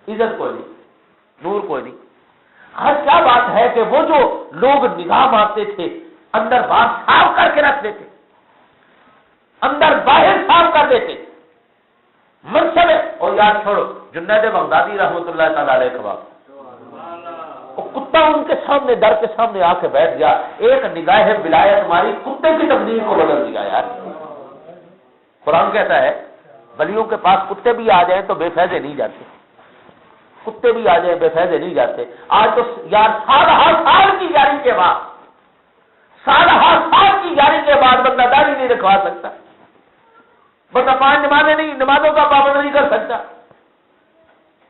عزت کوئی نہیں, نور کوئی نہیں. آج کیا بات ہے کہ وہ جو لوگ نگاہ مارتے تھے اندر باہر صاف کر کے رکھ دیتے, اندر باہر صاف کر دیتے منصب. اور یاد چھوڑو جنید بغدادی رحمۃ اللہ تعالی علیہ کا بات, کتا ان کے سامنے در کے سامنے آ کے بیٹھ گیا, ایک نگاہ ولایت ماری, کتے کی تقدیر کو بدل دیا یار. قرآن کہتا ہے ولیوں کے پاس کتے بھی آ جائیں تو بے فیضے نہیں جاتے. کتے بھی آ جائیں بے فائدے نہیں جاتے. آج تو یار سال کی یاری کے بعد سال کی یاری کے بعد بندہ داڑھی نہیں رکھوا سکتا, بندہ 5 نمازوں کا پابند نہیں کر سکتا.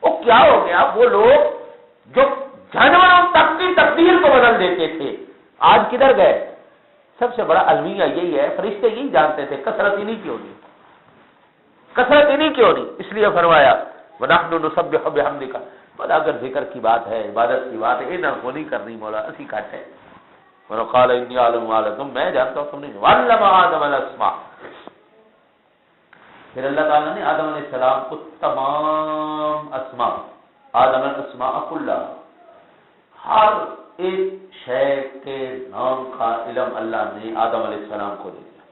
وہ کیا ہو گیا؟ وہ لوگ جو جانوروں تک کی تقدیر کو بدل دیتے تھے آج کدھر گئے؟ سب سے بڑا المیہ یہی ہے, فرشتے یہی جانتے تھے کثرت انہیں کی ہونی, کثرت انہیں کی ہونی. اس لیے فرمایا وَنَحْنُ نُسَبِّحُ بِحَمْدِكَ, بس اگر ذکر کی بات ہے, عبادت کی بات ہے, انہوں کو نہیں کرنی مولا, اسی کٹ ہے. وَقَالَ إِنِّي أَعْلَمُ مَا لَا تَعْلَمُونَ, میں جانتا ہوں تم نہیں. وَعَلَّمَ آدَمَ الْأَسْمَاءَ, پھر اللہ تعالیٰ نے آدم علیہ السلام کو تمام اسماء, آدم الاسماء کلھا, ہر ایک شے کے نام کا علم اللہ نے آدم علیہ السلام کو دے دیا.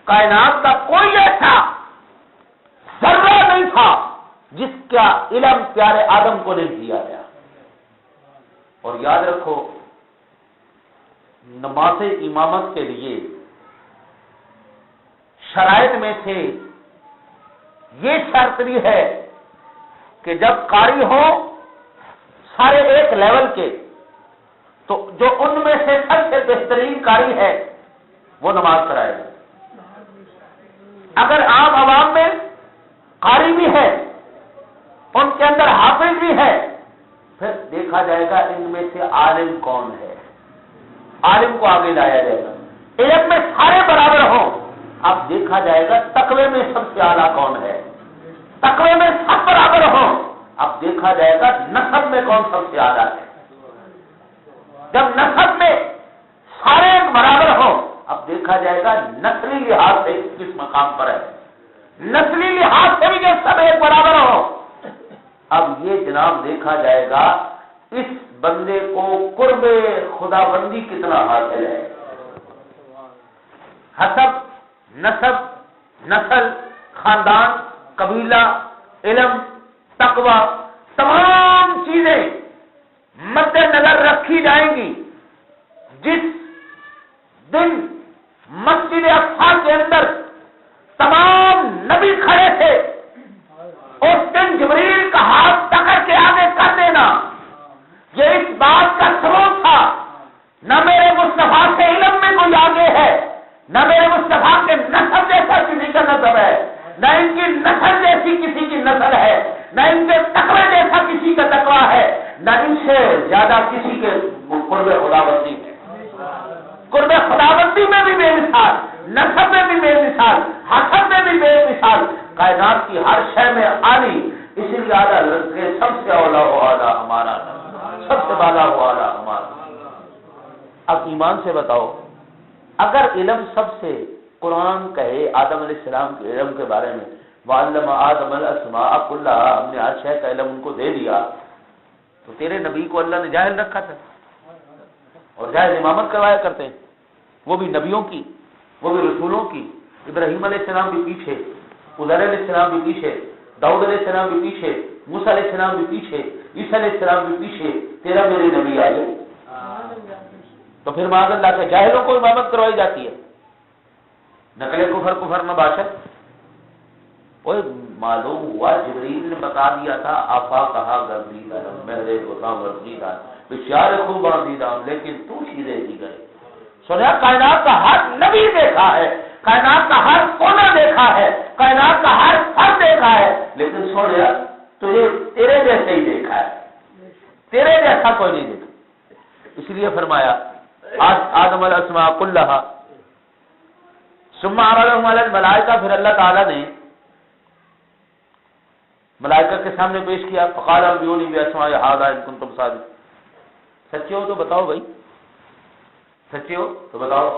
کائنات کا کوئی ایسا ذرہ نہیں تھا جس کا علم پیارے آدم کو نہیں دیا گیا. اور یاد رکھو, نماز امامت کے لیے شرائط میں سے یہ شرط بھی ہے کہ جب قاری ہو سارے ایک لیول کے, تو جو ان میں سے سب سے بہترین قاری ہے وہ نماز کرائے گا. اگر عام عوام میں قاری بھی ہے, ان کے اندر حافظ بھی ہے, پھر دیکھا جائے گا ان میں سے عالم کون ہے, عالم کو آگے لایا جائے گا. علم میں سارے برابر ہوں, اب دیکھا جائے گا تقوی میں سب سے اعلیٰ کون ہے. تقوی میں سب برابر ہوں, اب دیکھا جائے گا نسب میں کون سب سے اعلیٰ ہے. جب نسب میں سارے برابر ہوں, اب دیکھا جائے گا نسلی لحاظ سے کس مقام پر ہے. نسلی لحاظ سے بھی جب سب ایک برابر ہوں, اب یہ جناب دیکھا جائے گا اس بندے کو قرب خدا بندی کتنا حاصل ہے. حسب, نسب, نسل, خاندان, قبیلہ, علم, تقوی, تمام چیزیں مد نظر رکھی جائیں گی. جس دن مسجد اقصی کے اندر تمام نبی کھڑے تھے, اس دن جبریل کا ہاتھ پکڑ کے آگے کر دینا یہ اس بات کا ثبوت تھا, نہ میرے مصطفیٰ کے علم میں کوئی آگے ہے, نہ میرے مصطفیٰ کے نسل جیسا کسی کا نسب ہے, نہ ان کی نسل جیسی کسی کی نسل ہے, نہ ان کے تقوی جیسا کسی کا تقوی ہے, نہ ان سے زیادہ کسی کے قرب خداوندی ہے. قرب خداوندی میں بھی بے مثال, نسب میں بھی بے مثال, حسب میں بھی بے مثال, کائنات کی ہر شے میں عالی. اسی لیے اعلیٰ لڑکے سب سے اولا ہو اعلیٰ ہمارا, سب سے بالا ہو اعلیٰ ہمارا. اب ایمان سے بتاؤ, اگر علم سب سے قرآن کہے آدم علیہ السلام کے علم کے بارے میں وَعَلَّمَ آدَمَ الْأَسْمَاءَ كُلَّهَا, ہم نے ہر شے کا علم ان کو دے دیا, تو تیرے نبی کو اللہ نے جاہل رکھا تھا, اور جاہل امامت کروایا کرتے ہیں, وہ بھی نبیوں کی, وہ بھی رسولوں کی. ابراہیم علیہ السلام بھی پیچھے, عزیر علیہ السلام بھی پیچھے, داؤد علیہ السلام بھی پیچھے, موسیٰ علیہ السلام بھی پیچھے, عیسیٰ علیہ السلام بھی پیچھے, تیرا میرے نبی آئے. تو پھر معاذ اللہ کے جاہلوں کو امامت کروائی جاتی ہے. نقل کفر میں باشد, وہ معلوم ہوا جبریل نے بتا دیا تھا آفا کہا گردیدہ میرے ہوتا گردیدہ بشار خوب گردیدہ, لیکن تو سیدھے ہی گئے. سنیا کائنات کا ہر نبی دیکھا ہے, کائنات کا ہر کونا دیکھا ہے, کائنات کا ہر فرد دیکھا ہے, لیکن سنیا تجھے تیرے جیسے ہی دیکھا ہے, تیرے جیسا کوئی نہیں دیکھا. اس لیے فرمایا آدم الاسماء کلھا ثم عرضهم علی الملائکہ, پھر اللہ تعالیٰ نے ملائکہ کے سامنے پیش کیا. فقال انبئونی باسماء ھذا ان کنتم صادقین, سچے ہو تو بتاؤ بھائی, سچے ہو تو بتاؤ.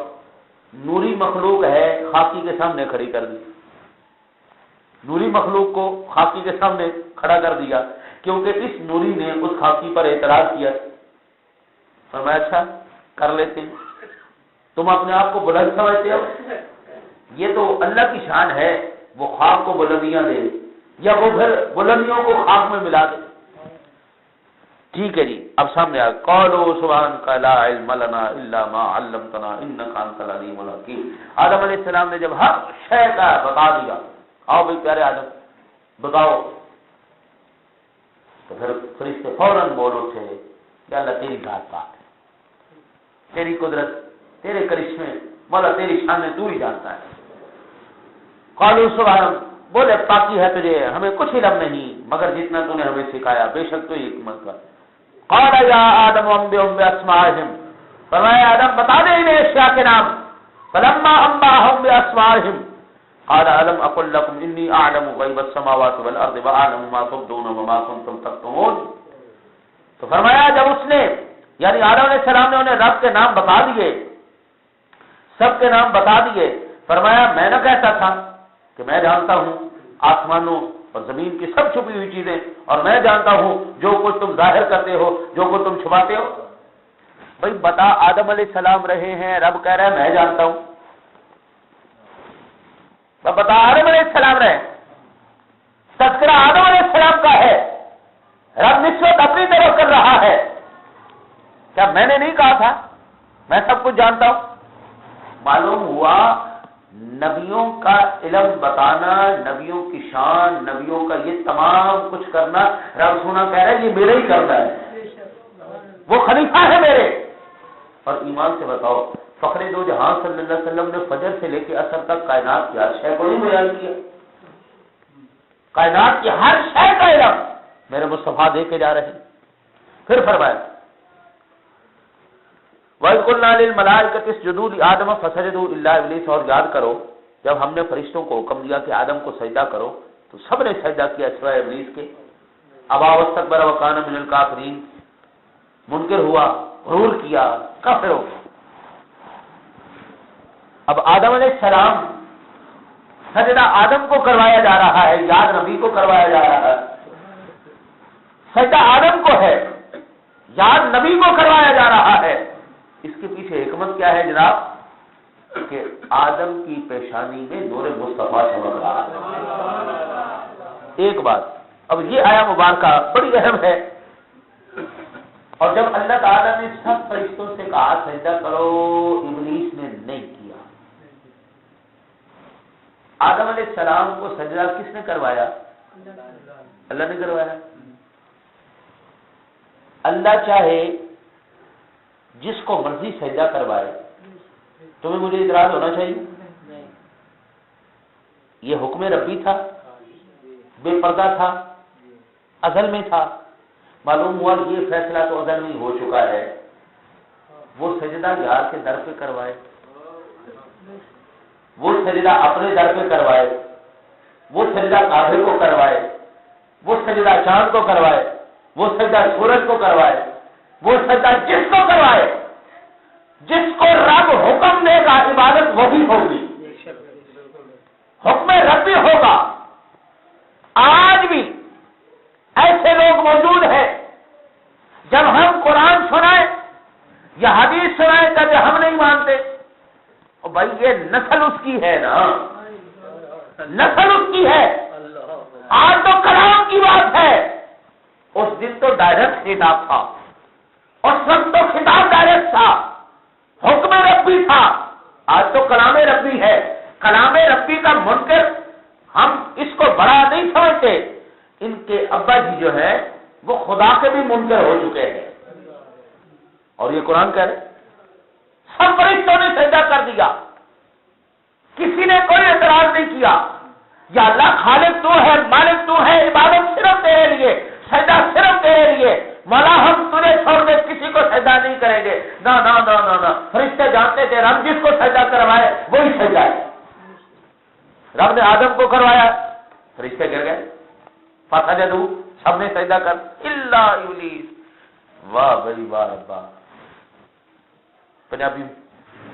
نوری مخلوق ہے, خاکی کے سامنے کھڑی کر دی, نوری مخلوق کو خاکی کے سامنے کھڑا کر دیا, کیونکہ اس نوری نے اس خاکی پر اعتراض کیا. فرمایا اچھا کر لیتے ہیں, تم اپنے آپ کو بلند سمجھتے ہو, یہ تو اللہ کی شان ہے, وہ خاک کو بلندیاں دے یا وہ پھر بلندیوں کو خاک میں ملا دے. ٹھیک ہے جی, اب سامنے آ قالوا سبحانک لا علم لنا الا ما علمتنا انک انت العلیم الحکیم. آدم علیہ السلام نے جب ہر شے کا بتا دیا, آؤ بھائی پیارے آدم بتاؤ تو پھر فرشتے فوراً بول اٹھے کہ اللہ تیری ذات پاک ہے، تیری قدرت، تیرے کرشمے، مولا تیری شان تو ہی جانتا ہے۔ قالوا سبحان، بولے پاکی ہے تجھے، ہمیں کچھ علم نہیں مگر جتنا تو نے ہمیں سکھایا، بے شک تو ہی حکمت کا۔ قال یا آدم انبئهم باسمائهم، فرمایا آدم بتا دے انہیں اشیاء کے نام۔ فلما انبأهم باسمائهم قال الم اقل لكم انی اعلم غیب السماوات والارض واعلم ما تبدون وما كنتم تكتمون۔ تو فرمایا جب اس نے یعنی آدم علیہ السلام نے انہیں رب کے نام بتا دیے، سب کے نام بتا دیے، فرمایا میں نہ کہتا تھا کہ میں جانتا ہوں آسمانوں اور زمین کی سب چھپی ہوئی چیزیں، اور میں جانتا ہوں جو کچھ تم ظاہر کرتے ہو، جو کچھ تم چھپاتے ہو۔ بھائی بتا آدم علیہ السلام رہے ہیں، رب کہہ رہا ہے میں جانتا ہوں۔ بتا آدم علیہ السلام رہے، تذکرہ آدم علیہ السلام کا ہے، رب نسبت اپنی طرف کر رہا ہے۔ کیا میں نے نہیں کہا تھا میں سب کچھ جانتا ہوں؟ معلوم ہوا نبیوں کا علم بتانا، نبیوں کی شان، نبیوں کا یہ تمام کچھ کرنا، رب سونا کہہ رہا ہے یہ میرے ہی کرنا ہے، وہ خلیفہ ہے میرے۔ اور ایمان سے بتاؤ فخر دو جہاں صلی اللہ علیہ وسلم نے فجر سے لے کے عصر تک کائنات کی ہر شے کو نہیں بیان کیا، کائنات کی ہر شے کا علم میرے مصطفیٰ دے کے جا رہے ہیں۔ پھر فرمایا وَإِذْ قُلْنَا لِلْمَلَائِكَةِ اسْجُدُوا لِآدَمَ فَسَجَدُوا إِلَّا إِبْلِيسَ، اور یاد کرو جب ہم نے فرشتوں کو حکم دیا کہ آدم کو سجدہ کرو تو سب نے سجدہ کیا سوائے ابلیس کے۔ ابا واستكبر وكان من الكافرين، منکر ہوا، غرور کیا، کافر ہو گیا۔ اب آدم علیہ السلام سجدہ آدم کو کروایا جا رہا ہے، یاد نبی کو کروایا جا رہا ہے۔ سجدہ آدم کو ہے، یاد نبی کو کروایا جا رہا ہے۔ اس کے پیچھے حکمت کیا ہے جناب؟ کہ آدم کی پیشانی میں نور مصطفیٰ چمک رہا ہے۔ ایک بات، اب یہ آیا مبارکہ بڑی اہم ہے، اور جب اللہ تعالیٰ نے سب فرشتوں سے کہا سجدہ کرو، ابلیس نے نہیں کیا۔ آدم علیہ السلام کو سجدہ کس نے کروایا؟ اللہ نے کروایا۔ اللہ چاہے جس کو مرضی سجدہ کروائے، تمہیں مجھے اعتراض ہونا چاہیے؟ یہ حکم ربی تھا، بے پردہ تھا، ازل میں تھا۔ معلوم ہوا یہ فیصلہ تو ازل میں ہو چکا ہے، وہ سجدہ یار کے در پہ کروائے، وہ سجدہ اپنے در پہ کروائے، وہ سجدہ کعبے کو کروائے، وہ سجدہ چاند کو کروائے، وہ سجدہ سورج کو کروائے، وہ سجدہ جس کو کروائے، جس کو رب حکم دے گا عبادت وہی ہوگی، حکم ربی ہوگا۔ آج بھی ایسے لوگ موجود ہیں جب ہم قرآن سنائیں یا حدیث سنائیں تب ہم نہیں مانتے۔ اور بھائی یہ نسل اس کی ہے نا، نسل اس کی ہے۔ آج تو کلام کی بات ہے، اس دن تو ڈائریکٹ خطاب تھا، اس وقت تو خطاب ڈائریکٹ تھا، حکم ربی تھا۔ آج تو کلام ربی ہے، کلام ربی کا منکر ہم اس کو بڑا نہیں سمجھتے۔ ان کے ابا جی جو ہے وہ خدا کے بھی منکر ہو چکے ہیں، اور یہ قرآن کہہ رہے سب فرشتوں نے سجدہ کر دیا، کسی نے کوئی اعتراض نہیں کیا۔ یا اللہ خالق تو ہے، مالک تو ہے، عبادت صرف تیرے لیے، سجدہ صرف تیرے لیے، مولا ہم تجھے چھوڑ دے کسی کو سجدہ نہیں کریں گے۔ نہ نہ نہ نہ نہ، فرشتے جانتے تھے رب جس کو سجدہ کروائے وہی سجدہ ہے۔ رب نے آدم کو کروایا، فرشتے گر گئے، فسجدوا، سب نے سجدہ کر الا ابلیس۔ واہ بھائی واہ ربا، پنجابی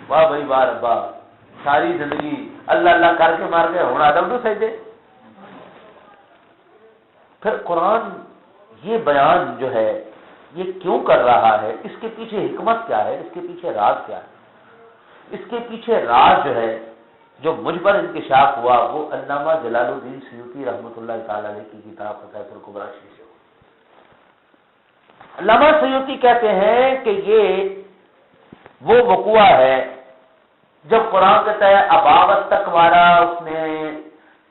واہ بھائی واہ ربا، ساری زندگی اللہ اللہ کر کے مار کے ہوں آدم تو سجدے۔ پھر قرآن یہ بیان جو ہے یہ کیوں کر رہا ہے، اس کے پیچھے حکمت کیا ہے، اس کے پیچھے راز کیا ہے؟ اس کے پیچھے راز جو ہے جو مجھ پر انکشاف ہوا وہ علامہ جلال الدین سیوطی رحمۃ اللہ تعالی علیہ کی کتاب فتح الکبریٰ شریف سے۔ علامہ سیوطی کہتے ہیں کہ یہ وہ وقوع ہے جب قرآن کہتا ہے اباوت تک مارا، اس نے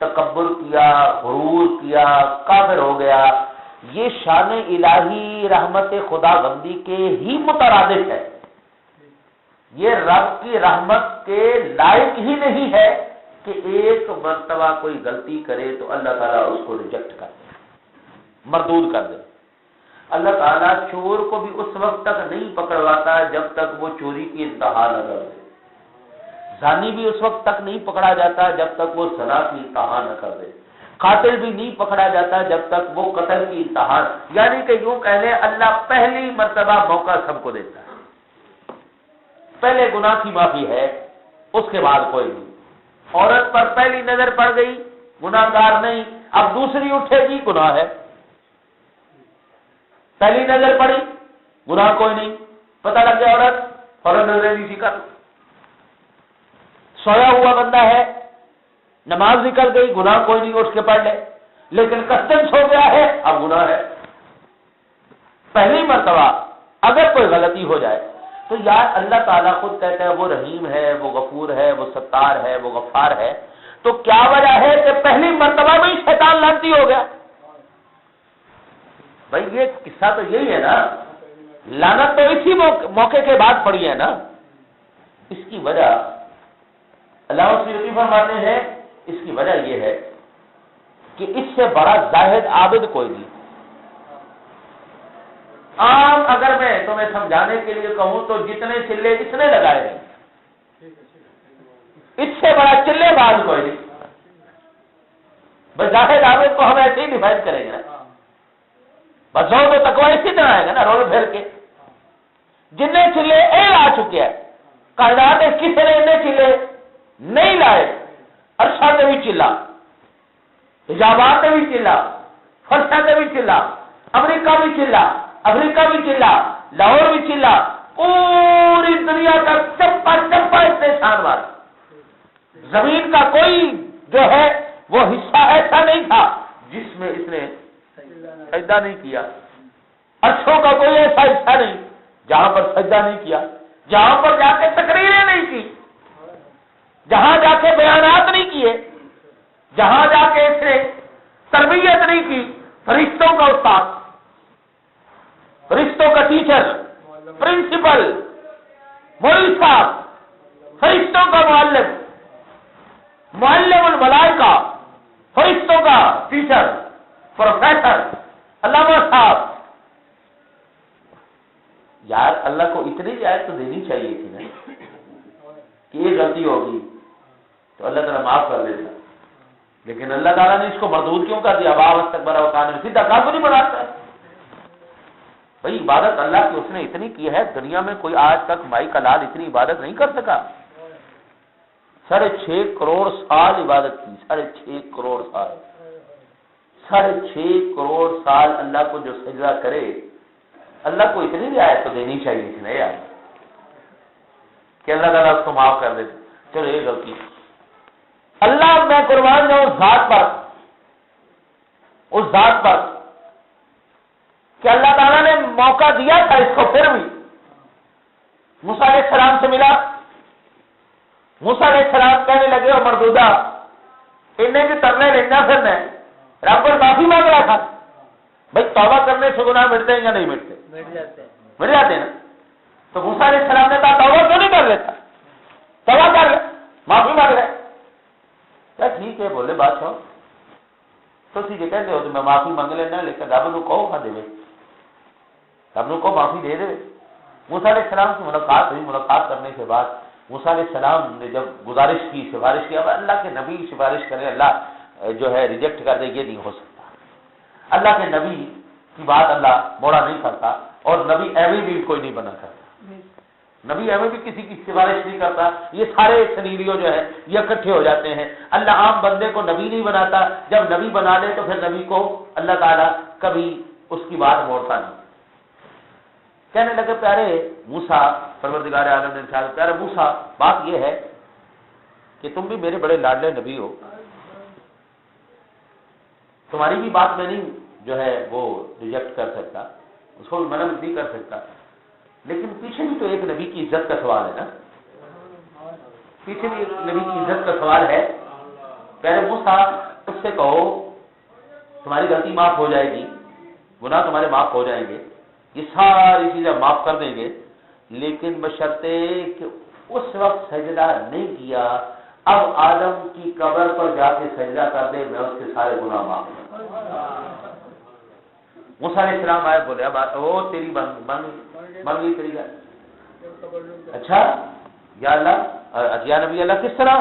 تکبر کیا، غرور کیا، کافر ہو گیا، یہ شان الہی رحمت خدا بندی کے ہی مترادف ہے، یہ رب کی رحمت کے لائق ہی نہیں ہے کہ ایک مرتبہ کوئی غلطی کرے تو اللہ تعالیٰ اس کو ریجیکٹ کر دے، مردود کر دے۔ اللہ تعالیٰ چور کو بھی اس وقت تک نہیں پکڑواتا جب تک وہ چوری کی انتہا نہ کر دے، زانی بھی اس وقت تک نہیں پکڑا جاتا جب تک وہ زنا کی انتہا نہ کر دے، قاتل بھی نہیں پکڑا جاتا جب تک وہ قتل کی انتہا، یعنی کہ یوں کہہ لیں اللہ پہلی مرتبہ موقع سب کو دیتا ہے، پہلے گناہ کی معافی ہے، اس کے بعد کوئی نہیں۔ عورت پر پہلی نظر پڑ گئی گناہ گار نہیں، اب دوسری اٹھے گی گناہ ہے، پہلی نظر پڑی گناہ کوئی نہیں، پتہ لگ گیا عورت فوراً نظر نہیں کر، سویا ہوا بندہ ہے نماز نکل گئی گناہ کوئی نہیں اٹھ کے پڑھ لے، لیکن قصدن سو گیا ہے اب گناہ ہے۔ پہلی مرتبہ اگر کوئی غلطی ہو جائے تو یار اللہ تعالیٰ خود کہتا ہے وہ رحیم ہے، وہ غفور ہے، وہ ستار ہے، وہ غفار ہے، تو کیا وجہ ہے کہ پہلی مرتبہ میں ہی شیطان لعنتی ہو گیا؟ بھائی یہ قصہ تو یہی ہے نا، لعنت تو اسی موقع کے بعد پڑی ہے نا۔ اس کی وجہ علامہ سیوطی فرماتے ہیں اس کی وجہ یہ ہے کہ اس سے بڑا زاہد عابد کوئی نہیں۔ عام اگر میں تمہیں سمجھانے کے لیے کہوں تو جتنے چلے اس نے لگائے ہیں، اس سے بڑا چلے باز کوئی نہیں۔ بس زاہد عابد کو ہم ایسے ہی ڈیفائن کریں گے نا، بس زہد و تقویٰ اسی طرح آئے گا نا، رول پھیر کے جتنے چلے اے آ چکے ہیں، کائنات کسی نے اتنے چلے نہیں لائے، عرشہ سے بھی چلا، حجابات سے بھی چلا، فرشہ سے بھی چلا، امریکہ بھی چلا، افریقہ بھی چلا، لاہور بھی چلا، پوری دنیا کا چپا چپا اس نے چھان مارا۔ زمین کا کوئی جو ہے وہ حصہ ایسا نہیں تھا جس میں اس نے سجدہ نہیں کیا، عرشوں کا کوئی ایسا حصہ نہیں جہاں پر سجدہ نہیں کیا، جہاں پر جا کے تقریریں نہیں کی، جہاں جا کے بیانات نہیں کیے، جہاں جا کے اس نے تربیت نہیں کی۔ فرشتوں کا استاد، فرشتوں کا ٹیچر، پرنسپل، مولوی صاحب، فرشتوں کا معلم، معلم الملائکہ، فرشتوں کا ٹیچر، پروفیسر، علامہ صاحب۔ یار اللہ کو اتنی رعایت تو دینی چاہیے تھی نا کہ یہ غلطی ہوگی تو اللہ تعالیٰ معاف کر دیتا، لیکن اللہ تعالیٰ نے اس کو مردود کیوں کر دیا؟ ابا واستکبر وکان سیدھا کافر نہیں بناتا ہے۔ بھائی عبادت اللہ کی اس نے اتنی کی ہے، دنیا میں کوئی آج تک مائی کا لال اتنی عبادت نہیں کر سکا۔ 6.5 کروڑ سال عبادت کی، 6.5 کروڑ سال، 6.5 کروڑ سال اللہ کو جو سجدہ کرے، اللہ کو اتنی رعایت تو دینی چاہیے تھی نا یار کہ اللہ تعالیٰ اس کو معاف کر دے۔ چلو یہ غلطی، اللہ میں قربان جاؤں اس ذات پر کہ اللہ تعالیٰ نے موقع دیا تھا اس کو، پھر بھی موسیٰ علیہ السلام سے ملا، موسیٰ علیہ السلام کہنے لگے اور مردودہ انہیں بھی ترنے لینا پھرنا ہے، رب پر معافی مانگ رہا تھا۔ بھائی توبہ کرنے سے گناہ مٹتے ہیں یا نہیں مٹتے؟ مٹ جاتے ہیں نا۔ تو موسیٰ علیہ السلام نے کہا توبہ کیوں نہیں کر لیتا، توبہ کر لے، معافی مانگ رہے۔ کیا ٹھیک ہے بولے بادشاہ تو ٹھیک ہے کہتے ہو تو میں معافی مانگ لینا، لیکن رب نو کہو ہاں دے، رب نو کو معافی دے دے۔ موسیٰ علیہ السلام سے ملاقات ہوئی، ملاقات کرنے کے بعد موسیٰ علیہ السلام نے جب گزارش کی، سفارش کی، اب اللہ کے نبی سفارش کرے اللہ جو ہے ریجیکٹ کر دے، یہ نہیں ہو سکتا۔ اللہ کے نبی کی بات اللہ موڑا نہیں کرتا، اور نبی ایویں بھی کوئی نہیں بنا کرتا، نبی ایویں بھی کسی کی سفارش نہیں کرتا۔ یہ سارے سینیریو جو ہے یہ اکٹھے ہو جاتے ہیں۔ اللہ عام بندے کو نبی نہیں بناتا، جب نبی بنا لے تو پھر نبی کو اللہ تعالیٰ کبھی اس کی بات موڑتا نہیں۔ کہنے لگے پیارے موسیٰ، پروردگار عالم نے ارشاد، پیارے موسیٰ بات یہ ہے کہ تم بھی میرے بڑے لاڈلے نبی ہو، تمہاری بھی بات میں نہیں جو ہے وہ ریجیکٹ کر سکتا، اس کو بھی منع نہیں کر سکتا، لیکن پیچھے بھی تو ایک نبی کی عزت کا سوال ہے نا، پیچھے بھی ایک نبی کی عزت کا سوال ہے۔ پیارے موسیٰ اس سے کہو تمہاری غلطی معاف ہو جائے گی، گناہ تمہارے معاف ہو جائیں گے، یہ ساری چیزیں معاف کر دیں گے، لیکن بشرطے کہ اس وقت سجدہ نہیں کیا، اب آدم کی قبر پر جا کے سجدہ کر دے، میں اس کے سارے گناہ معاف کر دوں۔ موسیٰ علیہ السلام آئے، بولے اب وہ تیری بن گئی تیری گل، اچھا یا اللہ یا نبی اللہ کس طرح؟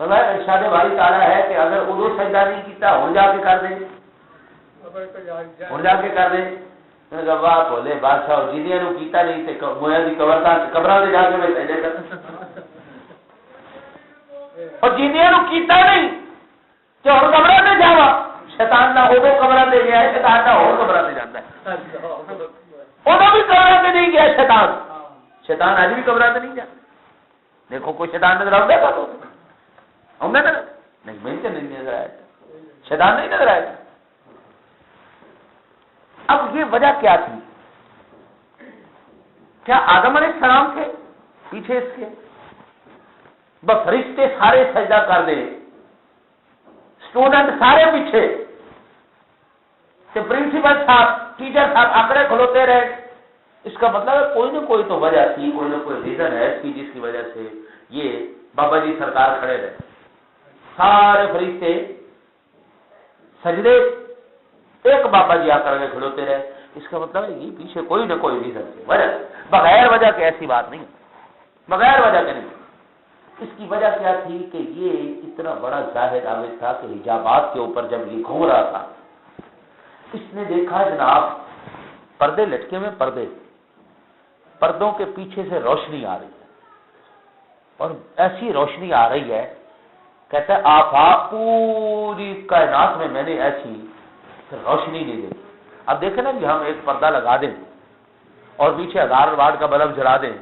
ارشاد باری تعالیٰ ہے کہ اگر ادو سجدہ نہیں کیتا ہوں جا کے کر دیں، ہوں جا کے کر دیں۔ گواہ بولے بادشاہ جنیا نو کیتا نہیں تے مویا دی قبراں تے جا کے میں سجدے کرتا، اور جنیا نو کیتا نہیں تے ہن قبراں تے جاوا، شیطان نہ اودوں قبراں تے گیا ہے، شیطان نہ اور قبراں تے جاندا ہے، اودوں بھی قبراں تے نہیں گیا شیطان اج بھی قبراں تے نہیں جاندا۔ دیکھو کوئی شیطان نظر آؤں گا تو آؤں گا نہیں، میں تو نہیں نظر آیا، شیطان نہیں نظر آیا۔ اب یہ وجہ کیا تھی؟ کیا آدم علیہ السلام تھے پیچھے اس کے؟ بس فرشتے سارے سجدہ کر دے، اسٹوڈنٹ سارے پیچھے، پرنسپل صاحب ٹیچر صاحب آکڑے کھلوتے رہے، اس کا مطلب ہے کوئی نہ کوئی تو وجہ تھی، کوئی نہ کوئی ریزن ہے اس کی جس کی وجہ سے یہ بابا جی سرکار کھڑے رہے، سارے فرشتے سجدے ایک بابا جی آ کر کے کھلوتے رہے، اس کا مطلب ہے یہ پیچھے کوئی نہ کوئی ریزن تھی، وجہ بغیر وجہ کے ایسی بات نہیں، بغیر وجہ کے نہیں۔ اس کی وجہ کیا تھی کہ یہ اتنا بڑا زاہد عابد تھا کہ حجابات کے اوپر جب یہ گھوم رہا تھا، اس نے دیکھا جناب پردے لٹکے میں، پردوں کے پیچھے سے روشنی آ رہی ہے، اور ایسی روشنی آ رہی ہے، کہتا ہے آفاق پوری کائنات میں نے ایسی روشنی نہیں دیکھی۔ اب دیکھیں نا کہ ہم ایک پردہ لگا دیں اور پیچھے 1000 واٹ کا بلب جلا دیں،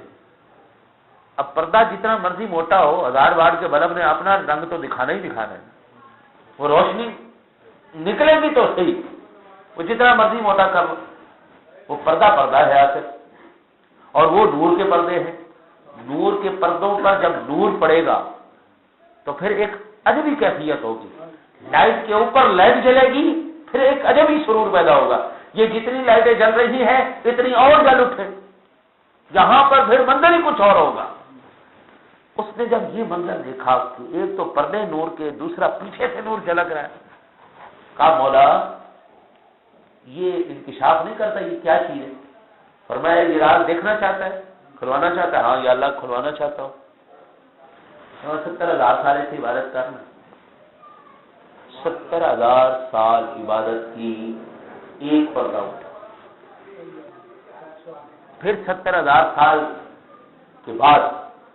اب پردہ جتنا مرضی موٹا ہو، 1000 واٹ کے بلب نے اپنا رنگ تو دکھانا ہی دکھانا ہے، وہ روشنی نکلے گی تو صحیح، وہ جتنا مرضی موٹا کر لو، وہ پردہ ہے آخر، اور وہ نور کے پردے ہیں۔ نور کے پردوں پر جب نور پڑے گا تو پھر ایک عجبی کیفیت ہوگی، لائٹ کے اوپر لائٹ جلے گی، پھر ایک عجبی سرور پیدا ہوگا، یہ جتنی لائٹیں جل رہی ہیں اتنی اور جل اٹھے، یہاں پر پھر منظر ہی کچھ اور ہوگا۔ اس نے جب یہ منظر دیکھا کہ ایک تو پردے نور کے، دوسرا پیچھے سے نور جھلک رہا ہے، کہا مولا یہ انکشاف نہیں کرتا، یہ کیا چیز ہے؟ فرمایا یہ راز دیکھنا چاہتا ہے، کھلوانا چاہتا ہے؟ ہاں یا اللہ کھلوانا چاہتا ہوں۔ 70,000 سال سے عبادت کرنا، 70,000 سال عبادت کی، ایک پردہ اٹھا، پھر 70,000 سال کے بعد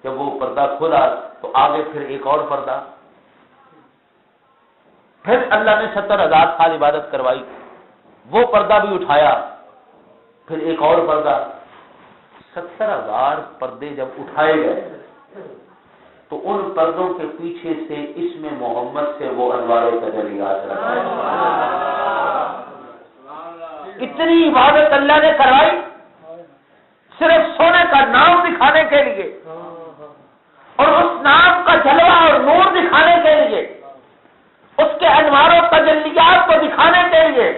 جب وہ پردہ کھولا تو آگے پھر ایک اور پردہ، پھر اللہ نے 70,000 سال عبادت کروائی، وہ پردہ بھی اٹھایا، پھر ایک اور پردہ، 70,000 پردے جب اٹھائے گئے تو ان پردوں کے پیچھے سے اسم محمد سے وہ انوار و تجلیات رکھا۔ اتنی عبادت اللہ نے کروائی صرف سونے کا نام دکھانے کے لیے، اور اس نام کا جلوہ اور نور دکھانے کے لیے، اس کے انوار و تجلیات کو دکھانے کے لیے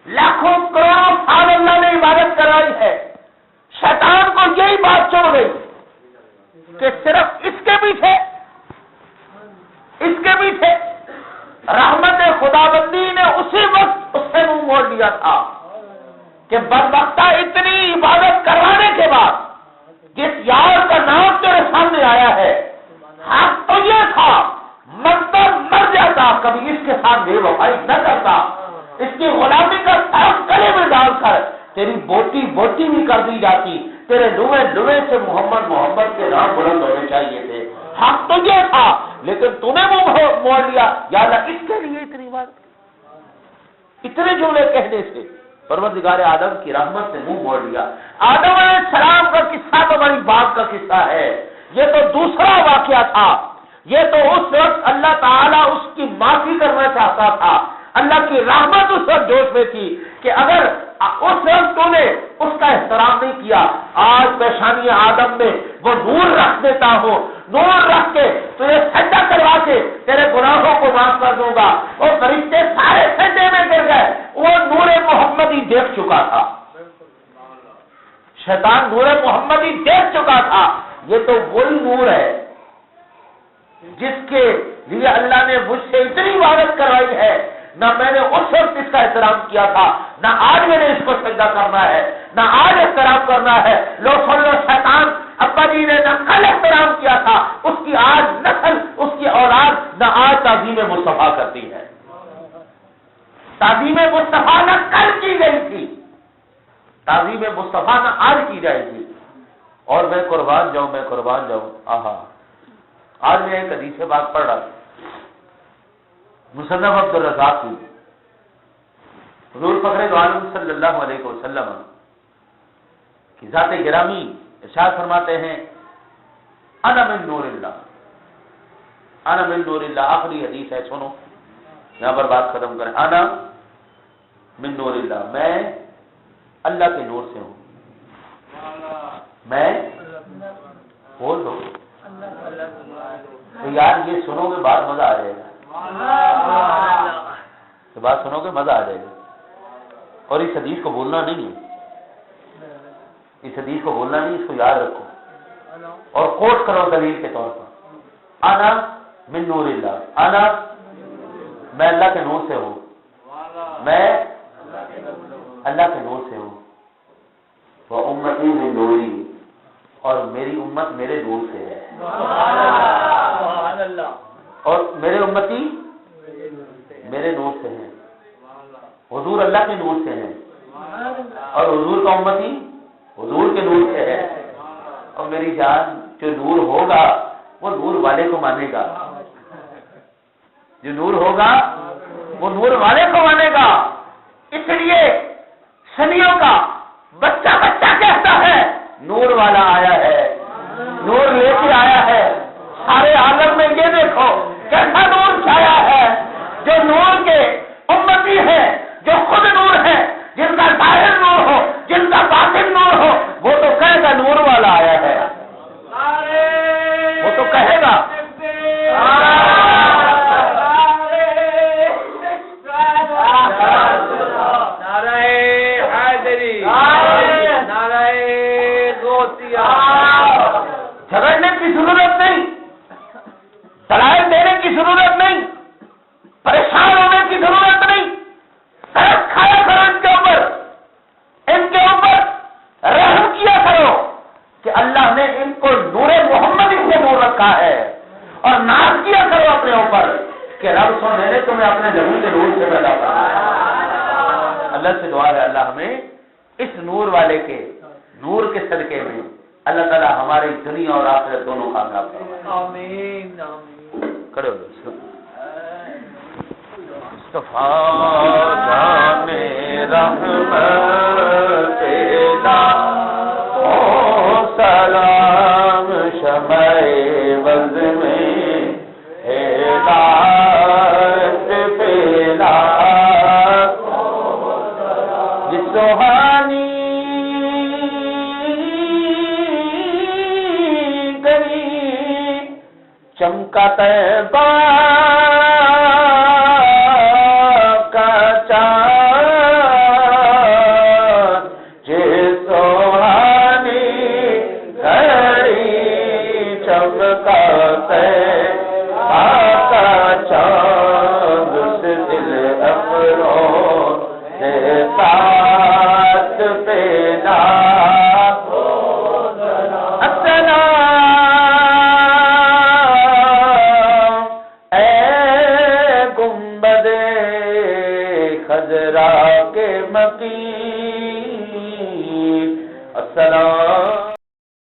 لاکھوں کروڑوں سال اللہ نے عبادت کروائی ہے۔ شیطان کو یہی بات چڑھ گئی کہ صرف اس کے پیچھے رحمت خداوندی نے اسی وقت اس سے منہ موڑ لیا تھا کہ بدبختہ اتنی عبادت کروانے کے بعد جس یار کا نام تیرے سامنے آیا ہے، حق تو یہ تھا مر جاتا، کبھی اس کے ساتھ بے وفائی نہ کرتا، اس کی غلامی کا ساتھ گلے میں ڈال کر تیری بوٹی بھی کر دی جاتی، تیرے لوے سے محمد کے نام بلند ہونے چاہیے تھے، حق تو یہ تھا، لیکن تو نے وہ موڑ لیا۔ یا اللہ اس کے لیے اتنی بات، اتنے جملے کہنے سے پروردگار عالم کی رحمت سے منہ موڑ لیا۔ آدم علیہ السلام کا قصہ تو بڑی بات کا قصہ ہے، یہ تو دوسرا واقعہ تھا، یہ تو اس وقت اللہ تعالیٰ اس کی معافی کرنا چاہتا تھا، اللہ کی رحمت اس وقت جوش میں تھی کہ اگر اس وقت تو نے اس کا احترام نہیں کیا، آج پیشانی آدم میں وہ نور رکھ دیتا ہوں، نور رکھ کے تجھے سجدہ کروا کے تیرے گناہوں کو معاف کر دوں گا۔ اور فرشتے سارے سجدے میں گر گئے، وہ نور محمد محمدی دیکھ چکا تھا، شیطان نور محمدی دیکھ چکا تھا۔ یہ تو وہی نور ہے جس کے لیے اللہ نے مجھ سے اتنی عبادت کروائی ہے، نہ میں نے اس وقت اس کا احترام کیا تھا، نہ آج میں نے اس کو سجدہ کرنا ہے، نہ آج احترام کرنا ہے۔ لو سن لو، شیطان ابا جی نے نہ کل احترام کیا تھا، اس کی آج نسل، اس کی اولاد نہ آج تعظیم مصطفیٰ کرتی ہے۔ تعظیم مصطفیٰ نہ کل کی گئی تھی، تعظیم مصطفیٰ نہ آج کی جائے گی۔ اور میں قربان جاؤں آہا، آج میں ایک حدیث پاک پڑھ رہا تھا، مصنف عبد الرزاق کی، حضور فخر دو عالم صلی اللہ علیہ وسلم کی ذات گرامی ارشاد فرماتے ہیں، انا من نور اللہ، انا من نور اللہ۔ آخری حدیث ہے، سنو، یہاں پر بات ختم کریں۔ انا من نور اللہ، میں اللہ کے نور سے ہوں، میں بول دو تو یار یہ سنو گے بات مزہ آ جائے گا، تو بات سنو گے مزہ آ جائے گا۔ اور اس حدیث کو بولنا نہیں ہے، اس حدیث کو بولنا نہیں، اس کو یاد رکھو اور کوٹ کرو دلیل کے طور پر۔ انا من نور اللہ، انا میں اللہ کے نور سے ہوں، میں اللہ کے نور سے ہوں، وہ امتی من نوری، اور میری امت میرے نور سے ہے، اور میرے امتی میرے نور سے ہیں، حضور اللہ کے نور سے ہیں، اور حضور کا امتی حضور کے نور سے ہے، اور میری جان جو نور ہوگا وہ نور والے کو مانے گا، جو نور ہوگا وہ نور والے کو مانے گا۔ اس لیے صدیوں کا بچہ کہتا ہے نور والا آیا ہے، نور لے کے آیا ہے، سارے عالم میں یہ دیکھو کیسا نور چھایا ہے، جو نور کے امتی ہے، جو خود نور ہے، جن کا ظاہر نور ہو، جن کا باطن نور ہو، وہ تو کہے گا نور والا آیا ہے، وہ تو کہے گا۔ جھگڑنے کی ضرورت نہیں، دلائل دینے کی ضرورت نہیں، پریشان ہونے کی ضرورت نہیں، ترس کھایا کرو ان کے اوپر رحم کیا کرو کہ اللہ نے ان کو نور محمد سے نور رکھا ہے، اور ناز کیا کرو اپنے اوپر کہ رب سونے نے تمہیں اپنے لہو کے نور سے پیدا کرا۔ اللہ سے دعا ہے اللہ ہمیں اس نور والے کے نور کے صدقے میں اللہ تعالی ہماری دنیا اور آخرت دونوں کامیاب کرے، آمین آمین۔ کھڑے ہو جاؤ۔ مصطفیٰ جان رحمت او سلام شمع وز میں ہدایت پھیلا، جس سہانی چمکا طیبہ